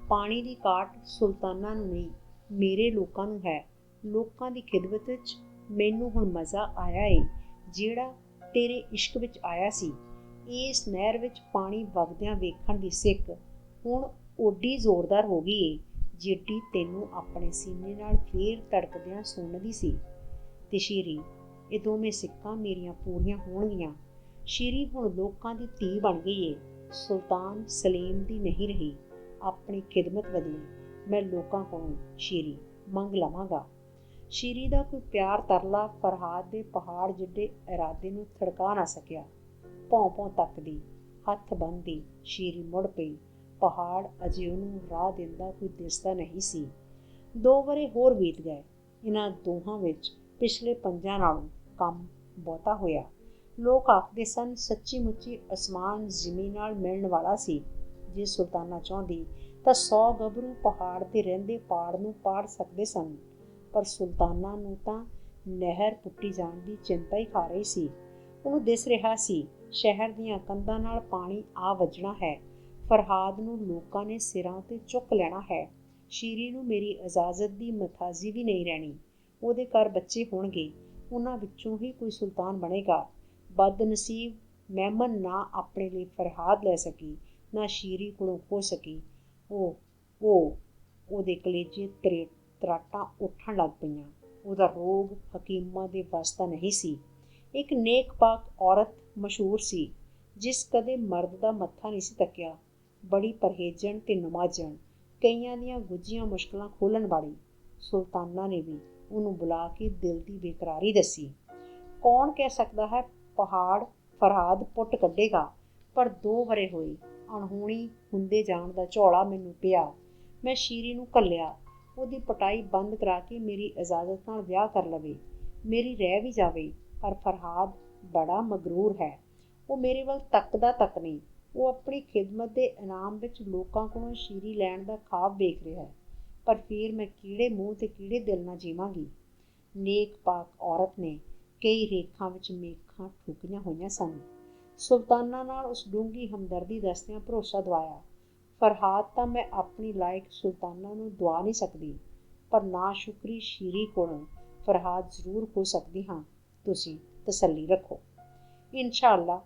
ਪਾਣੀ ਦੀ ਘਾਟ ਸੁਲਤਾਨਾ ਨੂੰ ਨਹੀਂ, ਮੇਰੇ ਲੋਕਾਂ ਨੂੰ ਹੈ। ਲੋਕਾਂ ਦੀ ਖਿਦਮਤ ਵਿੱਚ ਮੈਨੂੰ ਹੁਣ ਮਜ਼ਾ ਆਇਆ ਏ, ਜਿਹੜਾ ਤੇਰੇ ਇਸ਼ਕ ਵਿੱਚ ਆਇਆ ਸੀ। ਇਸ ਨਹਿਰ ਵਿੱਚ ਪਾਣੀ ਵਗਦਿਆਂ ਵੇਖਣ ਦੀ ਸਿੱਕ ਹੁਣ ਓਡੀ ਜ਼ੋਰਦਾਰ ਹੋ ਗਈ ਏ ਜਿੱਡੀ ਤੈਨੂੰ ਆਪਣੇ ਸੀਨੇ ਨਾਲ ਫੇਰ ਧੜਕਦਿਆਂ ਸੁਣਦੀ ਸੀ। ਤੇ ਸ਼ੀਰੀ, ਇਹ ਦੋਵੇਂ ਸਿੱਕਾਂ ਮੇਰੀਆਂ ਪੂਰੀਆਂ ਹੋਣਗੀਆਂ। ਸ਼ੀਰੀ ਹੁਣ ਲੋਕਾਂ ਦੀ ਧੀ ਬਣ ਗਈ ਏ, ਸੁਲਤਾਨ ਸਲੀਮ ਦੀ ਨਹੀਂ ਰਹੀ। ਆਪਣੀ ਖਿਦਮਤ ਬਦਲੀ ਮੈਂ ਲੋਕਾਂ ਕੋਲੋਂ ਸ਼ੀਰੀ ਮੰਗ ਲਵਾਂਗਾ। ਸ਼ੀਰੀ ਦਾ ਕੋਈ ਪਿਆਰ ਤਰਲਾ ਫਰਹਾਦ ਦੇ ਪਹਾੜ ਜਿੱਡੇ ਇਰਾਦੇ ਨੂੰ ਥੜਕਾ ਨਾ ਸਕਿਆ। ਭੌਂ ਭੌਂ ਤੱਕਦੀ, ਹੱਥ ਬੰਨ੍ਹਦੀ ਸ਼ੀਰੀ ਮੁੜ ਪਈ। ਪਹਾੜ ਅਜੇ ਉਹਨੂੰ ਰਾਹ ਦਿੰਦਾ ਕੋਈ ਦਿਸਦਾ ਨਹੀਂ ਸੀ। 2 ਵਰ੍ਹੇ ਹੋਰ ਬੀਤ ਗਏ। ਇਹਨਾਂ ਦੋਹਾਂ ਵਿੱਚ ਪਿਛਲੇ 5 ਨਾਲੋਂ ਕੰਮ ਬਹੁਤਾ ਹੋਇਆ। ਲੋਕ ਆਖਦੇ ਸਨ ਸੱਚੀ ਮੁੱਚੀ ਅਸਮਾਨ ਜ਼ਮੀਨ ਨਾਲ ਮਿਲਣ ਵਾਲਾ ਸੀ। ਜੇ ਸੁਲਤਾਨਾ ਚਾਹੁੰਦੀ ਤਾਂ 100 ਗੱਭਰੂ ਪਹਾੜ ਤੇ ਰਹਿੰਦੇ ਪਾੜ ਨੂੰ ਪਾੜ ਸਕਦੇ ਸਨ, ਪਰ ਸੁਲਤਾਨਾ ਨੂੰ ਤਾਂ ਨਹਿਰ ਪੁੱਟੀ ਜਾਣ ਦੀ ਚਿੰਤਾ ਹੀ ਖਾ ਰਹੀ ਸੀ। ਉਹਨੂੰ ਦਿਸ ਰਿਹਾ ਸੀ ਸ਼ਹਿਰ ਦੀਆਂ ਕੰਧਾਂ ਨਾਲ ਪਾਣੀ ਆ ਵੱਜਣਾ ਹੈ। ਫਰਹਾਦ ਨੂੰ ਲੋਕਾਂ ਨੇ ਸਿਰਾਂ 'ਤੇ ਚੁੱਕ ਲੈਣਾ ਹੈ। ਸ਼ੀਰੀ ਨੂੰ ਮੇਰੀ ਇਜਾਜ਼ਤ ਦੀ ਮਥਾਜੀ ਵੀ ਨਹੀਂ ਰਹਿਣੀ। ਉਹਦੇ ਘਰ ਬੱਚੇ ਹੋਣਗੇ, ਉਹਨਾਂ ਵਿੱਚੋਂ ਹੀ ਕੋਈ ਸੁਲਤਾਨ ਬਣੇਗਾ। ਬਦਨਸੀਬ ਮਹਿਮਨ ਨਾ ਆਪਣੇ ਲਈ ਫਰਹਾਦ ਲੈ ਸਕੀ, ਨਾ ਸ਼ੀਰੀ ਕੋਲੋਂ ਖੋ ਸਕੀ। ਉਹਦੇ ਕਲੇਜੇ ਤਰਾਟਾਂ ਉੱਠਣ ਲੱਗ ਪਈਆਂ। ਉਹਦਾ ਰੋਗ ਹਕੀਮਾਂ ਦੇ ਵੱਸ ਦਾ ਨਹੀਂ ਸੀ। ਇੱਕ ਨੇਕ ਪਾਕ ਔਰਤ ਮਸ਼ਹੂਰ ਸੀ, ਜਿਸ ਕਦੇ ਮਰਦ ਦਾ ਮੱਥਾ ਨਹੀਂ ਸੀ ਤੱਕਿਆ। ਬੜੀ ਪਰਹੇਜ਼ਣ ਤੇ ਨਮਾਜ਼ਣ, ਕਈਆਂ ਦੀਆਂ ਗੁੱਝੀਆਂ ਮੁਸ਼ਕਲਾਂ ਖੋਲ੍ਹਣ ਵਾਲੀ। ਸੁਲਤਾਨਾ ਨੇ ਵੀ ਉਹਨੂੰ ਬੁਲਾ ਕੇ ਦਿਲ ਦੀ ਬੇਕਰਾਰੀ ਦੱਸੀ। ਕੌਣ ਕਹਿ ਸਕਦਾ ਹੈ ਪਹਾੜ ਫਰਹਾਦ ਪੁੱਟ ਕੱਢੇਗਾ, ਪਰ 2 ਵਰ੍ਹੇ ਹੋਏ, ਅਣਹੋਣੀ ਹੁੰਦੇ ਜਾਣ ਦਾ ਝੋਲਾ ਮੈਨੂੰ ਪਿਆ। ਮੈਂ ਸ਼ੀਰੀ ਨੂੰ ਘੱਲਿਆ, ਉਹਦੀ ਪਟਾਈ ਬੰਦ ਕਰਾ ਕੇ ਮੇਰੀ ਇਜਾਜ਼ਤ ਨਾਲ ਵਿਆਹ ਕਰ ਲਵੇ। ਮੇਰੀ ਰਹਿ ਵੀ ਜਾਵੇ, ਪਰ ਫਰਹਾਦ ਬੜਾ ਮਗਰੂਰ ਹੈ। ਉਹ ਮੇਰੇ ਵੱਲ ਤੱਕਦਾ ਤੱਕ ਨਹੀਂ। ਉਹ ਆਪਣੀ ਖਿਦਮਤ ਦੇ ਇਨਾਮ ਵਿੱਚ ਲੋਕਾਂ ਕੋਲੋਂ ਸ਼ੀਰੀ ਲੈਣ ਦਾ ਖਾਬ ਵੇਖ ਰਿਹਾ ਹੈ, ਪਰ ਫਿਰ ਮੈਂ ਕਿਹੜੇ ਮੂੰਹ ਤੇ ਕਿਹੜੇ ਦਿਲ ਨਾਲ ਜੀਵਾਂਗੀ। ਨੇਕ ਪਾਕ ਔਰਤ ਨੇ ਕਈ ਰੇਖਾਂ ਵਿੱਚ ਮੇਖਾਂ ਠੁਕੀਆਂ ਹੋਈਆਂ ਸਨ। ਸੁਲਤਾਨਾ ਨਾਲ ਉਸ ਡੂੰਘੀ ਹਮਦਰਦੀ ਦੱਸਦਿਆਂ ਭਰੋਸਾ ਦਵਾਇਆ। ਫਰਹਾਦ ਤਾਂ ਮੈਂ ਆਪਣੀ ਲਾਇਕ ਸੁਲਤਾਨਾ ਨੂੰ ਦਵਾ ਨਹੀਂ ਸਕਦੀ, ਪਰ ਨਾ ਸ਼ੁਕਰੀ ਸ਼ੀਰੀ ਕੋਲੋਂ ਫਰਹਾਦ ਜ਼ਰੂਰ ਹੋ ਸਕਦੀ ਹਾਂ। ਤੁਸੀਂ ਤਸੱਲੀ ਰੱਖੋ। ਇਨਸ਼ਾ ਅੱਲਾ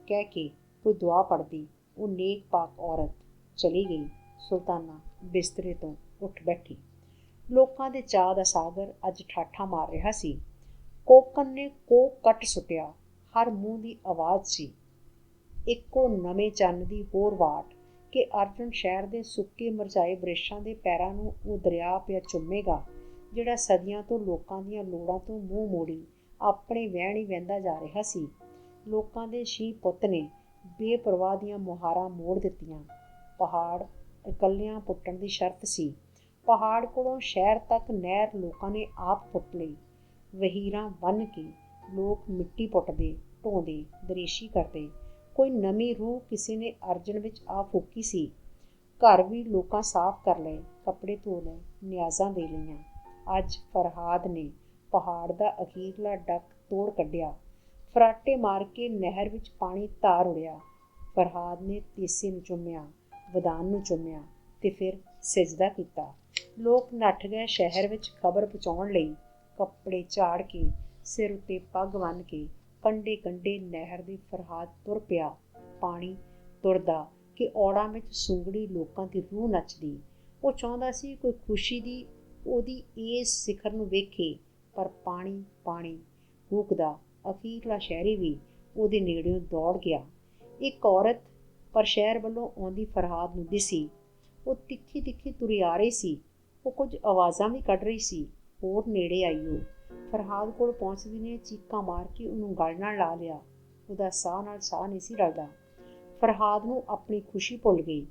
ਕਹਿ ਕੇ ਕੋਈ ਦੁਆ ਪੜ੍ਹਦੀ ਉਹ ਨੇਕ ਪਾਕ ਔਰਤ ਚਲੀ ਗਈ। ਸੁਲਤਾਨਾ ਬਿਸਤਰੇ ਤੋਂ ਉੱਠ ਬੈਠੀ। ਲੋਕਾਂ ਦੇ ਚਾਅ ਦਾ ਸਾਗਰ ਅੱਜ ਠਾਠਾਂ ਮਾਰ ਰਿਹਾ ਸੀ। ਕੋਕਨ ਨੇ ਕੋਕ ਕੱਟ ਸੁੱਟਿਆ। ਹਰ ਮੂੰਹ ਦੀ ਆਵਾਜ਼ ਸੀ ਇੱਕੋ ਨਵੇਂ ਚੰਨ ਦੀ ਹੋਰ ਵਾਟ ਕਿ ਅਰਜਨ ਸ਼ਹਿਰ ਦੇ ਸੁੱਕੇ ਮੁਰਝਾਏ ਬ੍ਰਿਸ਼ਾਂ ਦੇ ਪੈਰਾਂ ਨੂੰ ਉਹ ਦਰਿਆ ਪਿਆ ਚੁੰਮੇਗਾ, ਜਿਹੜਾ ਸਦੀਆਂ ਤੋਂ ਲੋਕਾਂ ਦੀਆਂ ਲੋੜਾਂ ਤੋਂ ਮੂੰਹ ਮੋੜੀ ਆਪਣੇ ਵਹਿਣ ਹੀ ਵਹਿੰਦਾ ਜਾ ਰਿਹਾ ਸੀ। ਲੋਕਾਂ ਦੇ ਸ਼ੀਂਹ ਪੁੱਤ ਨੇ ਬੇਪਰਵਾਹ ਦੀਆਂ ਮੁਹਾਰਾਂ ਮੋੜ ਦਿੱਤੀਆਂ। ਪਹਾੜ ਇਕੱਲਿਆਂ ਪੁੱਟਣ ਦੀ ਸ਼ਰਤ ਸੀ। ਪਹਾੜ ਕੋਲੋਂ ਸ਼ਹਿਰ ਤੱਕ ਨਹਿਰ ਲੋਕਾਂ ਨੇ ਆਪ ਪੁੱਟ ਲਈ। ਵਹੀਰਾਂ ਬੰਨ੍ਹ ਕੇ ਲੋਕ ਮਿੱਟੀ ਪੁੱਟਦੇ, ਢੋਂਦੇ, ਦਰੇਸ਼ੀ ਕਰਦੇ। ਕੋਈ ਨਵੀਂ ਰੂਹ ਕਿਸੇ ਨੇ ਅਰਜਨ ਵਿੱਚ ਆ ਫੂਕੀ ਸੀ। ਘਰ ਵੀ ਲੋਕਾਂ ਸਾਫ਼ ਕਰ ਲਏ, ਕੱਪੜੇ ਧੋ ਲਏ, ਨਿਆਜ਼ਾਂ ਦੇ ਲਈਆਂ। ਅੱਜ ਫਰਹਾਦ ਨੇ ਪਹਾੜ ਦਾ ਅਖੀਰਲਾ ਡੱਕ ਤੋੜ ਕੱਢਿਆ। ਫਰਾਟੇ ਮਾਰ ਕੇ ਨਹਿਰ ਵਿੱਚ ਪਾਣੀ ਧਾਰ ਉੜਿਆ। ਫਰਹਾਦ ਨੇ ਤੀਸੇ ਨੂੰ ਚੁੰਮਿਆ, ਵਦਾਨ ਨੂੰ ਚੁੰਮਿਆ ਤੇ ਫਿਰ ਸਿਜਦਾ ਕੀਤਾ। ਲੋਕ ਨੱਠ ਗਏ ਸ਼ਹਿਰ ਵਿੱਚ ਖਬਰ ਪਹੁੰਚਾਉਣ ਲਈ। ਕੱਪੜੇ ਝਾੜ ਕੇ, ਸਿਰ ਉੱਤੇ ਪੱਗ ਬੰਨ੍ਹ ਕੇ ਕੰਢੇ ਕੰਢੇ ਨਹਿਰ ਦੇ ਫਰਹਾਦ ਤੁਰ ਪਿਆ। ਪਾਣੀ ਤੁਰਦਾ ਕਿ ਔੜਾਂ ਵਿੱਚ ਸੁੰਗੜੀ ਲੋਕਾਂ ਦੀ ਰੂਹ ਨੱਚਦੀ। ਉਹ ਚਾਹੁੰਦਾ ਸੀ ਕੋਈ ਖੁਸ਼ੀ ਦੀ ਉਹਦੀ ਇਸ ਸਿਖਰ ਨੂੰ ਵੇਖੇ, ਪਰ ਪਾਣੀ ਪਾਣੀ ਹੂਕਦਾ ਅਖੀਰਲਾ ਸ਼ਹਿਰੀ ਵੀ ਉਹਦੇ ਨੇੜਿਓਂ ਦੌੜ ਗਿਆ। ਇੱਕ ਔਰਤ ਪਰ ਸ਼ਹਿਰ ਵੱਲੋਂ ਆਉਂਦੀ ਫਰਹਾਦ ਨੂੰ ਦਿਸੀ। ਉਹ ਤਿੱਖੀ ਤਿੱਖੀ ਤੁਰੀ ਆ ਰਹੀ ਸੀ। ਉਹ ਕੁਝ ਆਵਾਜ਼ਾਂ ਵੀ ਕੱਢ ਰਹੀ ਸੀ। ਹੋਰ ਨੇੜੇ ਆਈ ਉਹ। ਫਰਹਾਦ ਕੋਲ ਪਹੁੰਚਦੀ ਨੇ ਚੀਕਾਂ ਮਾਰ ਕੇ ਉਹਨੂੰ ਗਲ ਨਾਲ ਲਾ ਲਿਆ। ਉਹਦਾ ਸਾਹ ਨਾਲ ਸਾਹ ਨਹੀਂ ਸੀ ਰਲਦਾ। ਫਰਹਾਦ ਨੂੰ ਆਪਣੀ ਖੁਸ਼ੀ ਭੁੱਲ ਗਈ।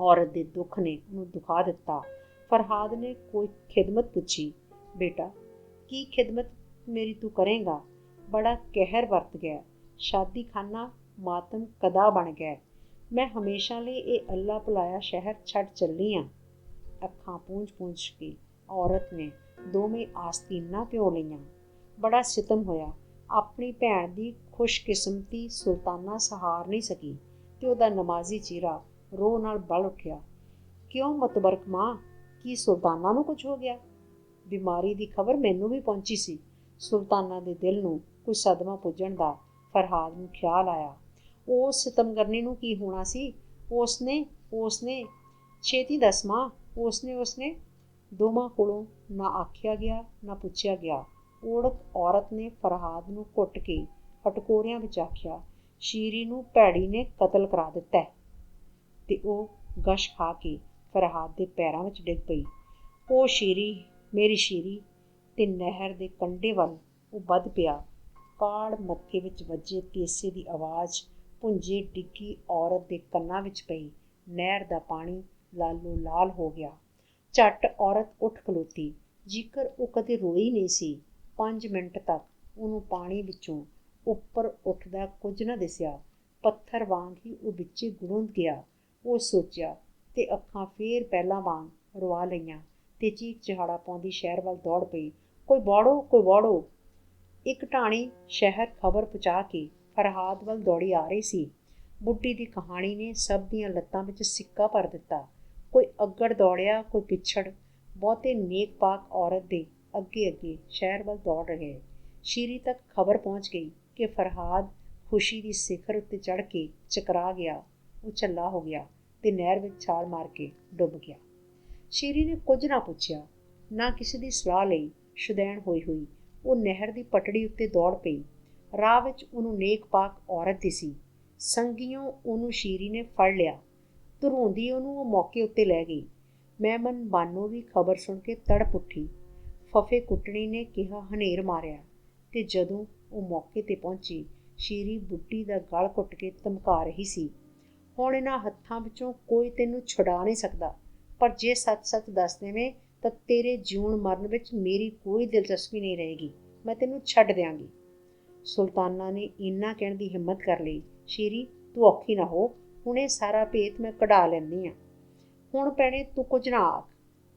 ਔਰਤ ਦੇ ਦੁੱਖ ਨੇ ਉਹਨੂੰ ਦੁਖਾ ਦਿੱਤਾ। ਫਰਹਾਦ ਨੇ ਕੋਈ ਖਿਦਮਤ ਪੁੱਛੀ। ਬੇਟਾ, ਕੀ ਖਿਦਮਤ ਮੇਰੀ ਤੂੰ ਕਰੇਂਗਾ? ਬੜਾ ਕਹਿਰ ਵਰਤ ਗਿਆ। ਸ਼ਾਦੀ ਖਾਨਾ ਮਾਤਮ ਕਦਾ ਬਣ ਗਿਆ। ਮੈਂ ਹਮੇਸ਼ਾ ਲਈ ਇਹ ਅੱਲਾ ਭੁਲਾਇਆ ਸ਼ਹਿਰ ਛੱਡ ਚੱਲੀ ਹਾਂ। ਅੱਖਾਂ ਪੂੰਝ ਪੂੰਝ ਕੇ ਔਰਤ ਨੇ ਦੋਵੇਂ ਆਸਤੀਨਾਂ ਪਿਓ ਲਈਆਂ। ਬੜਾ ਸਿਤਮ ਹੋਇਆ। ਆਪਣੀ ਭੈਣ ਦੀ ਖੁਸ਼ਕਿਸਮਤੀ ਸੁਲਤਾਨਾ ਸਹਾਰ ਨਹੀਂ ਸਕੀ ਤੇ ਉਹਦਾ ਨਮਾਜ਼ੀ ਚਿਹਰਾ ਰੋਹ ਨਾਲ ਬਲ ਉੱਠਿਆ। ਕਿਉਂ ਮਤਬਰਕ ਮਾਂ, ਕੀ ਸੁਲਤਾਨਾ ਨੂੰ ਕੁਝ ਹੋ ਗਿਆ? ਬਿਮਾਰੀ ਦੀ ਖਬਰ ਮੈਨੂੰ ਵੀ ਪਹੁੰਚੀ ਸੀ। ਸੁਲਤਾਨਾ ਦੇ ਦਿਲ ਨੂੰ ਕੋਈ ਸਦਮਾ ਪੁੱਜਣ ਦਾ ਫਰਹਾਦ ਨੂੰ ਖਿਆਲ ਆਇਆ। ਉਸ ਸਿਤਮਗਰਨੀ ਨੂੰ ਕੀ ਹੋਣਾ ਸੀ? ਉਸਨੇ ਛੇਤੀ ਦੱਸ ਮਾਂ, ਉਸਨੇ ਦੋਵਾਂ ਕੋਲੋਂ ਨਾ ਆਖਿਆ ਗਿਆ ਨਾ ਪੁੱਛਿਆ ਗਿਆ। ਓੜਕ ਔਰਤ ਨੇ ਫਰਹਾਦ ਨੂੰ ਘੁੱਟ ਕੇ ਹਟਕੋਰਿਆਂ ਵਿੱਚ ਆਖਿਆ, ਸ਼ੀਰੀ ਨੂੰ ਭੈੜੀ ਨੇ ਕਤਲ ਕਰਾ ਦਿੱਤਾ ਹੈ। ਤੇ ਉਹ ਗਸ਼ ਖਾ ਕੇ ਫਰਹਾਦ ਦੇ ਪੈਰਾਂ ਵਿੱਚ ਡਿੱਗ ਪਈ। ਉਹ ਸ਼ੀਰੀ, ਮੇਰੀ ਸ਼ੀਰੀ। ਤੇ ਨਹਿਰ ਦੇ ਕੰਢੇ ਵੱਲ ਉਹ ਵੱਧ ਪਿਆ। ਪਾੜ ਮੱਥੇ ਵਿੱਚ ਵੱਜੇ ਤੀਸੇ ਦੀ ਆਵਾਜ਼ ਭੁੰਜੇ ਡਿੱਗੀ ਔਰਤ ਦੇ ਕੰਨਾਂ ਵਿੱਚ ਪਈ। ਨਹਿਰ ਦਾ ਪਾਣੀ ਲਾਲੋ ਲਾਲ ਹੋ ਗਿਆ। ਝੱਟ ਔਰਤ ਉੱਠ ਖਲੋਤੀ। ਜੇਕਰ ਉਹ ਕਦੇ ਰੋਈ ਨਹੀਂ ਸੀ। 5 ਮਿੰਟ ਤੱਕ ਉਹਨੂੰ ਪਾਣੀ ਵਿੱਚੋਂ ਉੱਪਰ ਉੱਠਦਾ ਕੁਝ ਨਾ ਦਿਸਿਆ। ਪੱਥਰ ਵਾਂਗ ਹੀ ਉਹ ਵਿੱਚੇ ਗੁੜੁੰਦ ਗਿਆ। ਉਹ ਸੋਚਿਆ ਤੇ ਅੱਖਾਂ ਫੇਰ ਪਹਿਲਾਂ ਵਾਂਗ ਰਵਾ ਲਈਆਂ ਤੇ ਚੀਕ ਚਿਹਾੜਾ ਪਾਉਂਦੀ ਸ਼ਹਿਰ ਵੱਲ ਦੌੜ ਪਈ। ਕੋਈ ਬਾੜੋ, ਕੋਈ ਬਾੜੋ। ਇੱਕ ਢਾਣੀ ਸ਼ਹਿਰ ਖਬਰ ਪਹੁੰਚਾ ਕੇ ਫਰਹਾਦ ਵੱਲ ਦੌੜੀ ਆ ਰਹੀ ਸੀ। ਬੁੱਢੀ ਦੀ ਕਹਾਣੀ ਨੇ ਸਭ ਦੀਆਂ ਲੱਤਾਂ ਵਿੱਚ ਸਿੱਕਾ ਭਰ ਦਿੱਤਾ। ਕੋਈ ਅੱਗੜ ਦੌੜਿਆ, ਕੋਈ ਪਿੱਛੜ। ਬਹੁਤੇ ਨੇਕ ਪਾਕ ਔਰਤ ਦੇ ਅੱਗੇ ਅੱਗੇ ਸ਼ਹਿਰ ਵੱਲ ਦੌੜ ਰਹੇ। ਸ਼ੀਰੀ ਤੱਕ ਖਬਰ ਪਹੁੰਚ ਗਈ ਕਿ ਫਰਹਾਦ ਖੁਸ਼ੀ ਦੀ ਸਿਖਰ ਉੱਤੇ ਚੜ੍ਹ ਕੇ ਚਕਰਾ ਗਿਆ। ਉਹ ਝੱਲਾ ਹੋ ਗਿਆ ਤੇ ਨਹਿਰ ਵਿੱਚ ਛਾਲ ਮਾਰ ਕੇ ਡੁੱਬ ਗਿਆ। ਸ਼ੀਰੀ ਨੇ ਕੁਝ ਨਾ ਪੁੱਛਿਆ, ਨਾ ਕਿਸੇ ਦੀ ਸਲਾਹ ਲਈ। ਸ਼ੁਦੈਣ ਹੋਈ ਹੋਈ ਉਹ ਨਹਿਰ ਦੀ ਪਟੜੀ ਉੱਤੇ ਦੌੜ ਪਈ। ਰਾਹ ਵਿੱਚ ਉਹਨੂੰ ਨੇਕ ਪਾਕ ਔਰਤ ਦਿਸੀ। ਸੰਗੀਓਂ ਉਹਨੂੰ ਸ਼ੀਰੀ ਨੇ ਫੜ ਲਿਆ। ਧਰੂੰਦੀ ਉਹਨੂੰ ਉਹ ਮੌਕੇ ਉੱਤੇ ਲੈ ਗਈ। ਮਹਿਮਨ ਬਾਨੋ ਵੀ ਖਬਰ ਸੁਣ ਕੇ ਤੜਪ ਉੱਠੀ। ਫਫੇ ਕੁੱਟਣੀ ਨੇ ਕਿਹਾ ਹਨੇਰ ਮਾਰਿਆ। ਤੇ ਜਦੋਂ ਉਹ ਮੌਕੇ 'ਤੇ ਪਹੁੰਚੀ, ਸ਼ੀਰੀ ਬੁੱਢੀ ਦਾ ਗਲ ਘੁੱਟ ਕੇ ਧਮਕਾ ਰਹੀ ਸੀ, ਹੁਣ ਇਹਨਾਂ ਹੱਥਾਂ ਵਿੱਚੋਂ ਕੋਈ ਤੈਨੂੰ ਛੁਡਾ ਨਹੀਂ ਸਕਦਾ। ਪਰ ਜੇ ਸੱਚ ਸੱਚ ਦੱਸ ਦੇਵੇਂ ਤਾਂ ਤੇਰੇ ਜਿਉਣ ਮਰਨ ਵਿੱਚ ਮੇਰੀ ਕੋਈ ਦਿਲਚਸਪੀ ਨਹੀਂ ਰਹੇਗੀ। ਮੈਂ ਤੈਨੂੰ ਛੱਡ ਦਿਆਂਗੀ। ਸੁਲਤਾਨਾ ਨੇ ਇੰਨਾ ਕਹਿਣ ਦੀ ਹਿੰਮਤ ਕਰ ਲਈ। ਸ਼ੀਰੀ, ਤੂੰ ਔਖੀ ਨਾ ਹੋ। ਹੁਣ ਇਹ ਸਾਰਾ ਭੇਤ ਮੈਂ ਕਢਾ ਲੈਂਦੀ ਹਾਂ। ਹੁਣ ਭੈਣੇ ਤੂੰ ਕੁਝ ਨਾ ਆਖ।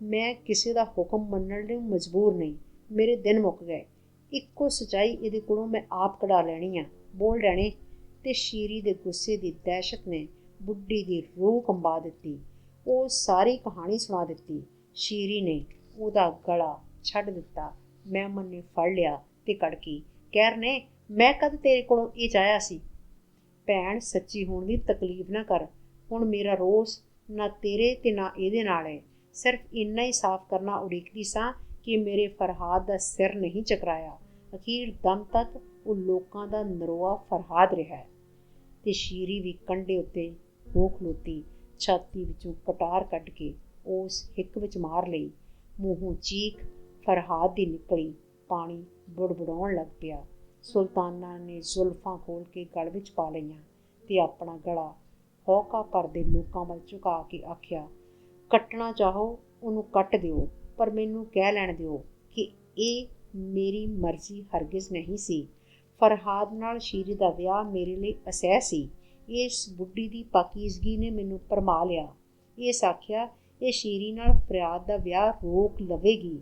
ਮੈਂ ਕਿਸੇ ਦਾ ਹੁਕਮ ਮੰਨਣ ਲਈ ਮਜਬੂਰ ਨਹੀਂ। ਮੇਰੇ ਦਿਨ ਮੁੱਕ ਗਏ। ਇੱਕੋ ਸੱਚਾਈ ਇਹਦੇ ਕੋਲੋਂ ਮੈਂ ਆਪ ਕਢਾ ਲੈਣੀ ਆ। ਬੋਲ ਡੈਣੇ। ਤੇ ਸ਼ੀਰੀ ਦੇ ਗੁੱਸੇ ਦੀ ਦਹਿਸ਼ਤ ਨੇ ਬੁੱਢੀ ਦੀ ਰੂਹ ਕੰਬਾ ਦਿੱਤੀ। ਉਹ ਸਾਰੀ ਕਹਾਣੀ ਸੁਣਾ ਦਿੱਤੀ। ਸ਼ੀਰੀ ਨੇ ਉਹਦਾ ਗਲਾ ਛੱਡ ਦਿੱਤਾ। ਮਹਿਮਨ ਨੇ ਫੜ ਲਿਆ ਤੇ ਕੜਕੀ, ਕਹਿਰ ਨੇ, ਮੈਂ ਕਦ ਤੇਰੇ ਕੋਲੋਂ ਇਹ ਚਾਹਿਆ ਸੀ? ਭੈਣ, ਸੱਚੀ ਹੋਣ ਦੀ ਤਕਲੀਫ ਨਾ ਕਰ। ਹੁਣ ਮੇਰਾ ਰੋਸ ਨਾ ਤੇਰੇ ਤੇ ਨਾ ਇਹਦੇ ਨਾਲ ਹੈ। ਸਿਰਫ ਇੰਨਾ ਹੀ ਸਾਫ਼ ਕਰਨਾ ਉਡੀਕਦੀ ਸਾਂ ਕਿ ਮੇਰੇ ਫਰਹਾਦ ਦਾ ਸਿਰ ਨਹੀਂ ਚਕਰਾਇਆ। ਅਖੀਰ ਦਮ ਤੱਕ ਉਹ ਲੋਕਾਂ ਦਾ ਨਰੋਆ ਫਰਹਾਦ ਰਿਹਾ। ਤੇ ਸ਼ੀਰੀ ਵੀ ਕੰਢੇ ਉੱਤੇ ਹੋ ਖਲੋਤੀ। ਛਾਤੀ ਵਿੱਚੋਂ ਕਟਾਰ ਕੱਢ ਕੇ ਉਸ ਹਿੱਕ ਵਿੱਚ ਮਾਰ ਲਈ। ਮੂੰਹੋਂ ਚੀਕ ਫਰਹਾਦ ਦੀ ਨਿਕਲੀ। ਪਾਣੀ ਬੁੜਬੁੜਾਉਣ ਲੱਗ ਪਿਆ। ਸੁਲਤਾਨਾ ਨੇ ਜ਼ੁਲਫਾਂ ਖੋਲ੍ਹ ਕੇ ਗਲ ਵਿੱਚ ਪਾ ਲਈਆਂ ਤੇ ਆਪਣਾ ਗਲਾ ਹੌਕਾ ਭਰਦੇ ਲੋਕਾਂ ਵੱਲ ਝੁਕਾ ਕੇ ਆਖਿਆ, ਕੱਟਣਾ ਚਾਹੋ ਉਹਨੂੰ ਕੱਟ ਦਿਓ, ਪਰ ਮੈਨੂੰ ਕਹਿ ਲੈਣ ਦਿਓ ਕਿ ਇਹ ਮੇਰੀ ਮਰਜ਼ੀ ਹਰਗਿਜ਼ ਨਹੀਂ ਸੀ। ਫਰਹਾਦ ਨਾਲ ਸ਼ੀਰੀ ਦਾ ਵਿਆਹ ਮੇਰੇ ਲਈ ਅਸਹਿ ਸੀ। ਇਸ ਬੁੱਢੀ ਦੀ ਪਾਕੀਜ਼ਗੀ ਨੇ ਮੈਨੂੰ ਭਰਮਾ ਲਿਆ। ਇਸ ਆਖਿਆ ਇਹ ਸ਼ੀਰੀ ਨਾਲ ਫਰਿਆਦ ਦਾ ਵਿਆਹ ਰੋਕ ਲਵੇਗੀ।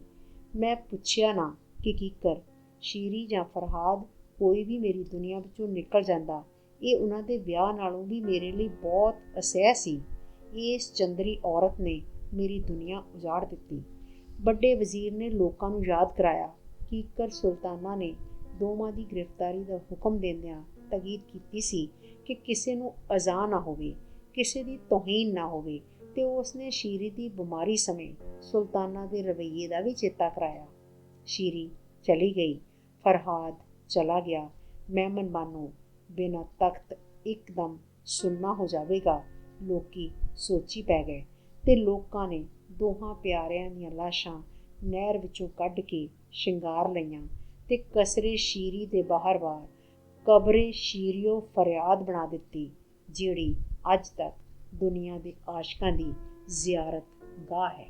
ਮੈਂ ਪੁੱਛਿਆ ਨਾ ਕਿ ਕੀਕਰ ਸ਼ੀਰੀ ਜਾਂ ਫਰਹਾਦ ਕੋਈ ਵੀ ਮੇਰੀ ਦੁਨੀਆ ਵਿੱਚੋਂ ਨਿਕਲ ਜਾਂਦਾ, ਇਹ ਉਹਨਾਂ ਦੇ ਵਿਆਹ ਨਾਲੋਂ ਵੀ ਮੇਰੇ ਲਈ ਬਹੁਤ ਅਸਹਿ ਸੀ। ਇਸ ਚੰਦਰੀ ਔਰਤ ਨੇ ਮੇਰੀ ਦੁਨੀਆ ਉਜਾੜ ਦਿੱਤੀ। ਵੱਡੇ ਵਜ਼ੀਰ ਨੇ ਲੋਕਾਂ ਨੂੰ ਯਾਦ ਕਰਾਇਆ। ਕੀਕਰ ਸੁਲਤਾਨਾ ਨੇ ਦੋਵਾਂ ਦੀ ਗ੍ਰਿਫਤਾਰੀ ਦਾ ਹੁਕਮ ਦਿੰਦਿਆਂ ਤਾਕੀਦ ਕੀਤੀ ਸੀ ਕਿ ਕਿਸੇ ਨੂੰ ਅਜ਼ਾ ਨਾ ਹੋਵੇ, ਕਿਸੇ ਦੀ ਤੋਹੀਨ ਨਾ ਹੋਵੇ, ਤੇ ਉਸਨੇ ਸ਼ੀਰੀ ਦੀ ਬਿਮਾਰੀ ਸਮੇਂ ਸੁਲਤਾਨਾ ਦੇ ਰਵੱਈਏ ਦਾ ਵੀ ਚੇਤਾ ਕਰਾਇਆ। ਸ਼ੀਰੀ ਚਲੀ ਗਈ, ਫਰਹਾਦ ਚਲਾ ਗਿਆ। ਮਹਿਮਨ ਬਾਨੋ ਬਿਨਾਂ ਤਖਤ ਇੱਕਦਮ ਸੁੰਨਾ ਹੋ ਜਾਵੇਗਾ। ਲੋਕੀ ਸੋਚੀ ਪੈ ਗਏ ਤੇ ਲੋਕਾਂ ਨੇ ਦੋਹਾਂ ਪਿਆਰਿਆਂ ਦੀਆਂ ਲਾਸ਼ਾਂ ਨਹਿਰ ਵਿੱਚੋਂ ਕੱਢ ਕੇ ਸ਼ਿੰਗਾਰ ਲਈਆਂ ਤੇ ਕਸਰੇ ਸ਼ੀਰੀ ਦੇ ਬਾਹਰ ਕਬਰੇ ਸ਼ੀਰੀਓ ਫਰਿਆਦ ਬਣਾ ਦਿੱਤੀ, ਜਿਹੜੀ ਅੱਜ ਤੱਕ ਦੁਨੀਆ ਦੇ ਆਸ਼ਕਾਂ ਦੀ ਜ਼ਿਆਰਤ ਗਾਹ ਹੈ।